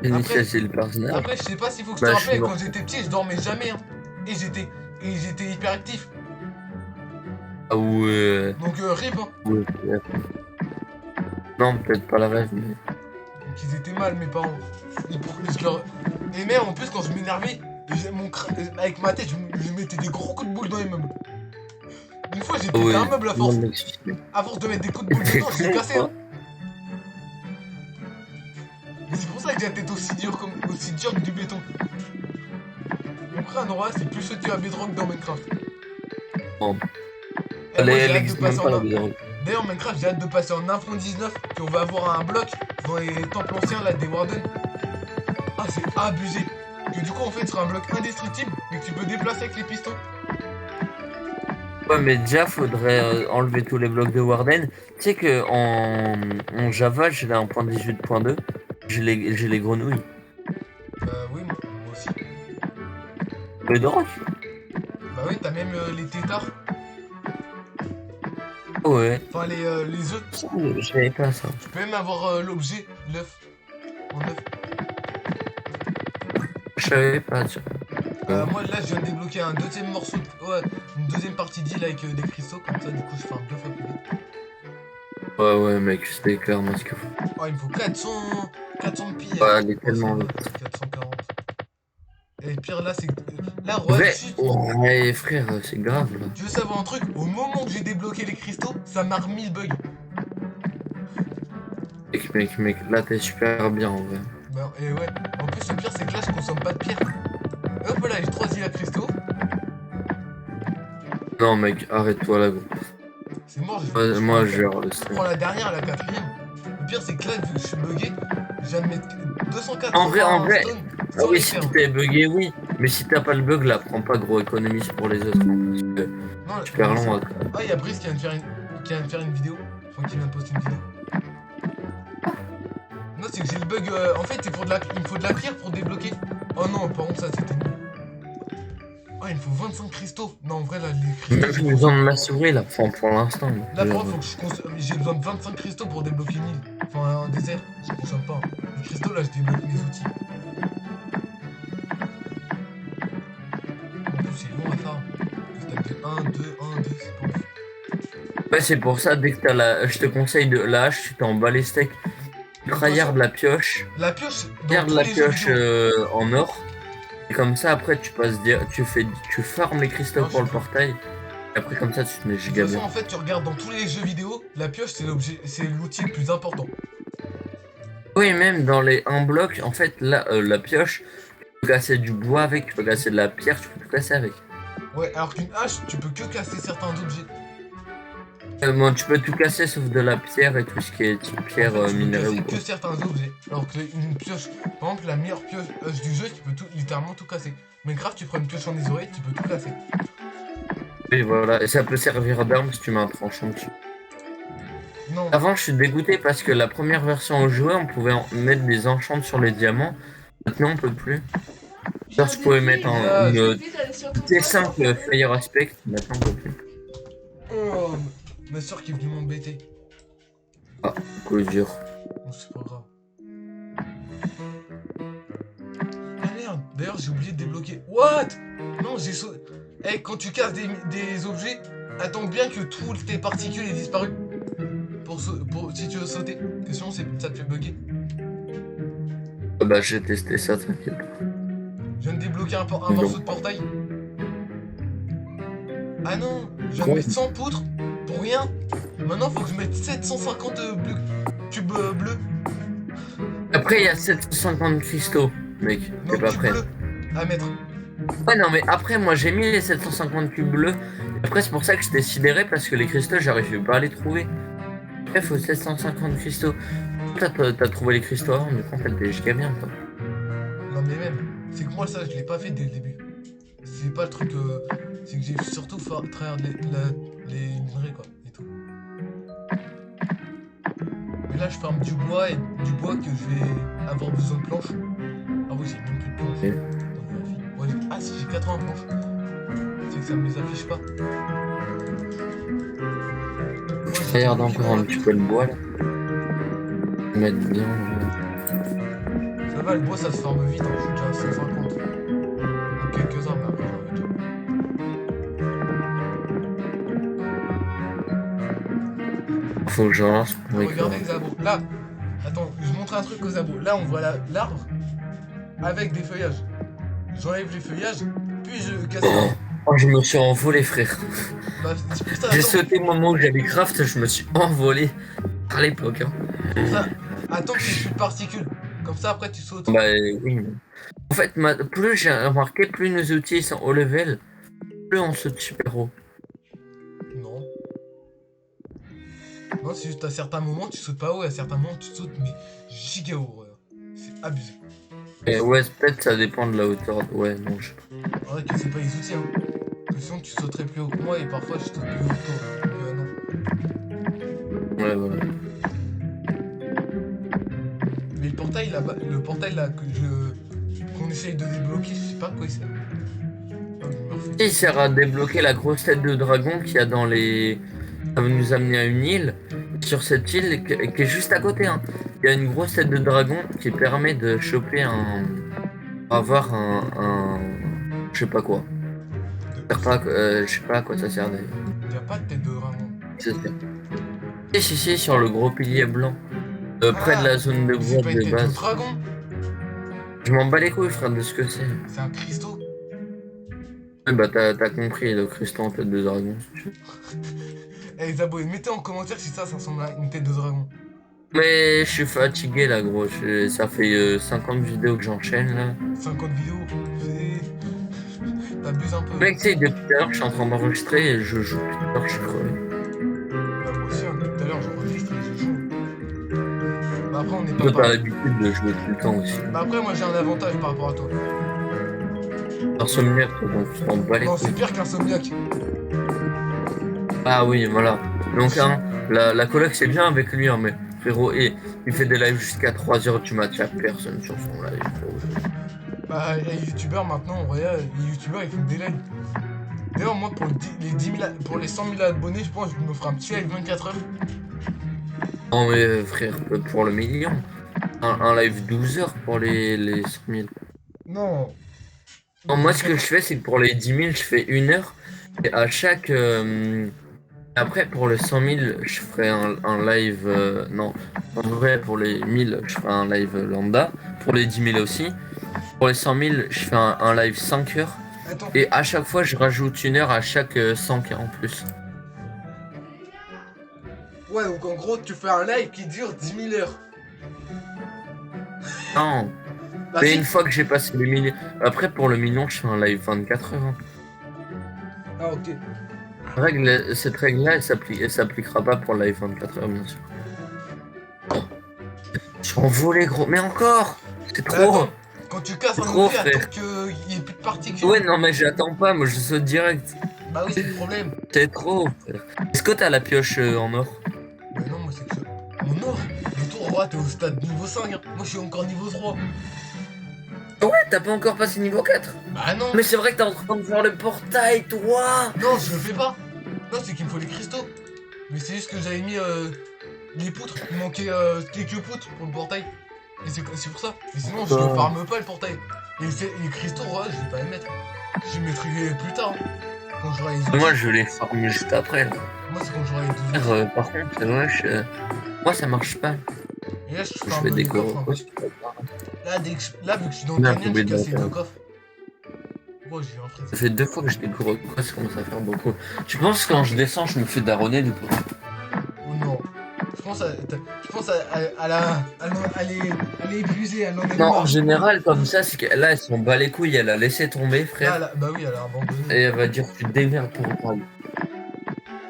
Après- Initialiser le personnage. Après, je sais pas s'il faut que je te Bah, je suis rappelle, mort. quand j'étais petit, je dormais jamais. Hein. Et j'étais hyper actif. Ah ouais. Donc, rip, hein. Ouais, ouais. Non, peut-être pas la rêve, mais. Donc, ils étaient mal, mes parents. Et même, en plus, quand je m'énervais, avec ma tête, je mettais des gros coups de boule dans les meubles. Une fois, j'ai pété Ouais, un meuble à tout le force. monde m'explique. À force de mettre des coups de boule dedans, je l'ai cassé. Hein. Mais c'est pour ça que j'ai la tête aussi dure que du béton. Mon crâne, Nora, c'est plus sauté à Bedrock dans Minecraft. Oh. Eh, moi, Elle j'ai hâte de existe passer même pas la en... vidéo. D'ailleurs, Minecraft, j'ai hâte de passer en 1.19, puis on va avoir un bloc dans les temples anciens, là, des Warden. Ah, c'est abusé. Que du coup, en fait, ce sera un bloc indestructible, mais que tu peux déplacer avec les pistons. Ouais, mais déjà, faudrait enlever tous les blocs de Warden. Tu sais que en Java, j'ai là 1.18.2, j'ai les grenouilles. Oui, moi aussi. Le droc? Bah oui, t'as même les têtards, Ouais. enfin les œufs. Je savais pas ça. Tu peux même avoir l'objet, l'œuf, en œuf. Je savais pas, tiens. Moi, là, je viens de débloquer un deuxième morceau, ouais, une deuxième partie d'île avec des cristaux, comme ça, du coup, je fais un 2 fois plus vite. Ouais, mec, c'était clairement ce qu'il faut. Oh, il me faut 400 de pierres. Ouais, elle est Oh, tellement ça vite. va, 440. Et pire, là, c'est... Là, Ouais, chut. ouais, frère, c'est grave, là. Tu veux savoir un truc? Au moment que j'ai débloqué les cristaux, ça m'a remis le bug. Mec, là, t'es super bien, en vrai. Bah, et ouais. En plus, le pire, c'est que là, je consomme pas de pierre. Hop là, j'ai 3 îles à cristaux. Non, mec, arrête-toi, là, gros. C'est mort, Ouais, moi, je gère le je stream. prends la dernière, la quatrième. Le pire, c'est que là, vu que je suis bugué, je viens de mettre 280 En vrai, stone Ah sans oui, les si faire. t'es bugué, oui. Mais si t'as pas le bug, là, prends pas gros, économise pour les autres. Hein, parce que Non, super long, là. ah, il y a Brice qui vient de faire une vidéo. Enfin, qui vient de poster une vidéo. Non, c'est que j'ai le bug. En fait, il me faut de la pierre pour débloquer. Oh non, par contre, ça c'était nul. Oh, il me faut 25 cristaux. Non, en vrai, là, les cristaux. Même plus besoin de m'assurer, là, enfin, pour l'instant. Là, par contre, faut que j'ai besoin de 25 cristaux pour débloquer une île. Enfin, un désert. Je consomme pas. Les cristaux, là, je débloque mes outils. En plus, c'est long à faire. Parce que t'as 1, 2, 1, 2, c'est pas ouf. Ouais, c'est pour ça, dès que t'as la. Je te conseille de la hache, tu t'en bats les steaks. Tryhard la pioche. La pioche, dans Garde tous la les jeux pioche vidéo. en or. Et comme ça, après, tu farmes les cristaux Non, pour je le sais pas. portail. Et après, comme ça, tu te mets De toute giga façon, bien. en fait, tu regardes dans tous les jeux vidéo, la pioche, c'est l'outil le plus important. Oui, même dans les 1 bloc, en fait, là, la pioche, tu peux casser du bois avec, tu peux casser de la pierre, tu peux tout casser avec. Ouais, alors qu'une hache, tu peux que casser certains objets. Bon, tu peux tout casser sauf de la pierre et tout ce qui est type pierre En fait, tu peux minérée casser ou quoi. que certains objets. Alors qu'une pioche, par exemple, la meilleure pioche du jeu, tu peux littéralement tout casser. Minecraft, tu prends une pioche en isolé, tu peux tout casser. Et voilà, et ça peut servir d'arme si tu mets un tranchant dessus. Non, Avant, je suis dégoûté parce que la première version où je jouais, on pouvait mettre des enchants sur les diamants. Maintenant, on peut plus. Alors, je pouvais mettre une T5 Fire Aspect. Maintenant, on peut plus. oh, ma soeur qui est venue m'embêter. Coup dur. Bon, c'est pas grave. Ah merde, d'ailleurs, j'ai oublié de débloquer. What? Non, j'ai sauté. Eh, quand tu casses des objets, attends bien que toutes tes particules aient disparu. Si tu veux sauter. Parce que sinon, ça te fait bugger. Ah bah, j'ai testé ça, t'inquiète. Je viens de débloquer un morceau de portail. Ah non, je viens de mettre 100 poutres pour rien. Maintenant, faut que je mette 750 cubes bleus. Après, il y a 750 cristaux, mec. Non, T'es pas cubes prêt. bleus à mettre. Ouais, non, mais après, moi, j'ai mis les 750 cubes bleus. Après, c'est pour ça que j'étais sidéré parce que les cristaux, j'arrivais pas à les trouver. Après, il faut 750 cristaux. T'as trouvé les cristaux avant, mais en fait, t'es giga bien, toi. Non, mais même, c'est que moi, ça, je l'ai pas fait dès le début. C'est pas le truc. C'est que j'ai surtout travers les minerais, quoi. Et tout. Mais là, je farme du bois et du bois que je vais avoir besoin de planches. Ah oui, j'ai même plus de planches. Ok. Attends, je vérifie. Ouais, ah, si j'ai 80 planches. C'est que ça me les affiche pas. Regarde encore un petit peu le bois, là. Mettre bien. Ça va, le bois, ça se forme vite. Hein. Je suis déjà à 150. Donc quelques heures, mais après, j'en ai tout. Faut que je lance pour Regardez Xabo. Là, attends, je montre un truc aux Xabo. Là, on voit l'arbre avec des feuillages. J'enlève les feuillages, puis je casse. Oh, je me suis envolé, frère. Bah, c'est pour ça, J'ai attends, sauté au moment où j'avais craft, je me suis envolé à l'époque. Hein. pour ça, attends que j'ai plus de particules. Comme ça, après, tu sautes. Bah oui. En fait, plus j'ai remarqué, plus nos outils sont haut level, plus on saute super haut. Non, c'est juste à certains moments, tu sautes pas haut, et à certains moments, tu sautes, mais giga haut. C'est abusé. Et ouais, peut-être ça dépend de la hauteur. Ouais, non, je sais pas. En vrai que c'est pas les outils, hein. Parce que sinon, tu sauterais plus haut que moi, et parfois, je saute plus haut que toi. Donc, non. Ouais, voilà. Mais le portail là, qu'on essaye de débloquer, je sais pas à quoi il sert. Oh, je me refais- Il sert à débloquer la grosse tête de dragon qu'il y a dans les. Ça va nous amener à une île. Sur cette île qui est juste à côté, hein, il y a une grosse tête de dragon qui permet de choper un. Avoir un. Je sais pas quoi. Je sais pas à quoi ça sert d'ailleurs. Y a pas de tête de dragon. Ça sert. Si, sur le gros pilier blanc. Près de la zone de Mais c'est bois pas une de tête de base. dragon, Je m'en bats les couilles, frère, de ce que c'est. c'est un cristaux. Ouais, bah, t'as compris, le cristaux en tête de dragon. Eh les abonnés, mettez en commentaire si ça ressemble à une tête de dragon. Mais je suis fatigué là, gros. Ça fait 50 vidéos que j'enchaîne là. 50 vidéos, c'est... T'abuses un peu. Mec, tu sais, depuis tout à l'heure, je suis en train d'enregistrer et je joue depuis tout à l'heure, je suis crevé. Bah, moi aussi, hein, depuis tout à l'heure, j'enregistre et je joue. Bah après, on n'est pas Toi, t'as pareil. l'habitude de jouer tout le temps aussi. Bah après, moi j'ai un avantage par rapport à toi. Insomniaque, toi, donc tu t'en bats les Non, couilles. c'est pire qu'Insomniac. Ah oui, voilà. Donc, hein, la coloc, c'est bien avec lui, hein, mais frérot, et il fait des lives jusqu'à 3h du mat, y'a personne sur son live, frérot. Bah, les youtubeurs maintenant, en vrai, les youtubeurs ils font des lives. D'ailleurs, moi pour les 100 000 abonnés, je pense que je me ferai un petit live 24 heures. Non, mais frère, pour le million, un live 12 heures pour les 100 000. Non. Non, moi, ce que je fais, c'est que pour les 10 000, je fais 1 heure. Et à chaque. Après, pour les 100 000, je ferai un live. Non, en vrai, pour les 1000, je ferai un live lambda. Pour les 10 000 aussi. Pour les 100 000, je fais un live 5 heures. Attends. Et à chaque fois, je rajoute 1 heure à chaque 100K en plus. Ouais, donc en gros, tu fais un live qui dure 10 000 heures. Non, Bah, mais si. une fois que j'ai passé les millions. Après, pour le million, je fais un live 24 heures. Hein. Ah, ok. Cette règle-là, elle s'appliquera pas pour le live 24 heures, bien sûr. Je suis envolé, gros. Mais encore! C'est Mais trop! attends, quand tu casses un Trop, objet, attends frère. qu'il n'y ait plus de particules. Ouais, non, mais j'attends pas, moi je saute direct. Bah oui, c'est le problème. C'est trop, frère. Est-ce que t'as la pioche en or? Mais non, moi c'est que ça. Mon or, le tour roi, t'es au stade niveau 5. Hein. Moi je suis encore niveau 3. Ouais, t'as pas encore passé niveau 4. Bah non. Mais c'est vrai que t'es en train de faire le portail, toi! Non, je le fais pas. Non, c'est qu'il me faut les cristaux. Mais c'est juste que j'avais mis les poutres. Il manquait quelques poutres pour le portail. Et c'est pour ça. Mais sinon, je ne farme pas le portail. Et les cristaux, ouais, je vais pas les mettre. Je les mettrai plus tard. Hein. Quand j'aurai les autres. Moi je l'ai formé juste après. Là. Moi, c'est quand j'aurai les 12 autres. Par contre, c'est wesh. Moi ça marche pas. Et là, je Je farme fais des les coffres. Hein. coffres. Là, vu que je suis dans le Là, canyon, faut j'ai cassé mettre 2 coffres. Ouais, j'ai un Ça fraise. fait 2 fois que je découvre quoi, ça commence à faire beaucoup. Tu penses que quand je descends, je me fais daronner du coup? Oh non. Je pense à les épuiser, à l'en Non, en général, comme ça, c'est que là, elle s'en bat les couilles, elle a laissé tomber, frère. Bah oui, elle a abandonné. Et elle va dire tu te démerdes pour parler.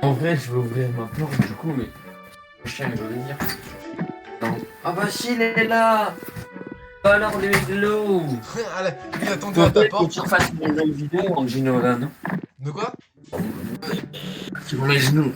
En vrai, je vais ouvrir ma porte du coup, mais le chien il va venir. Non. Ah bah si, il est là. Alors les glows. Il a tendu à ta Faut que porte. tu refasses une nouvelle vidéo en Gino là, non? De quoi? Sur les genoux.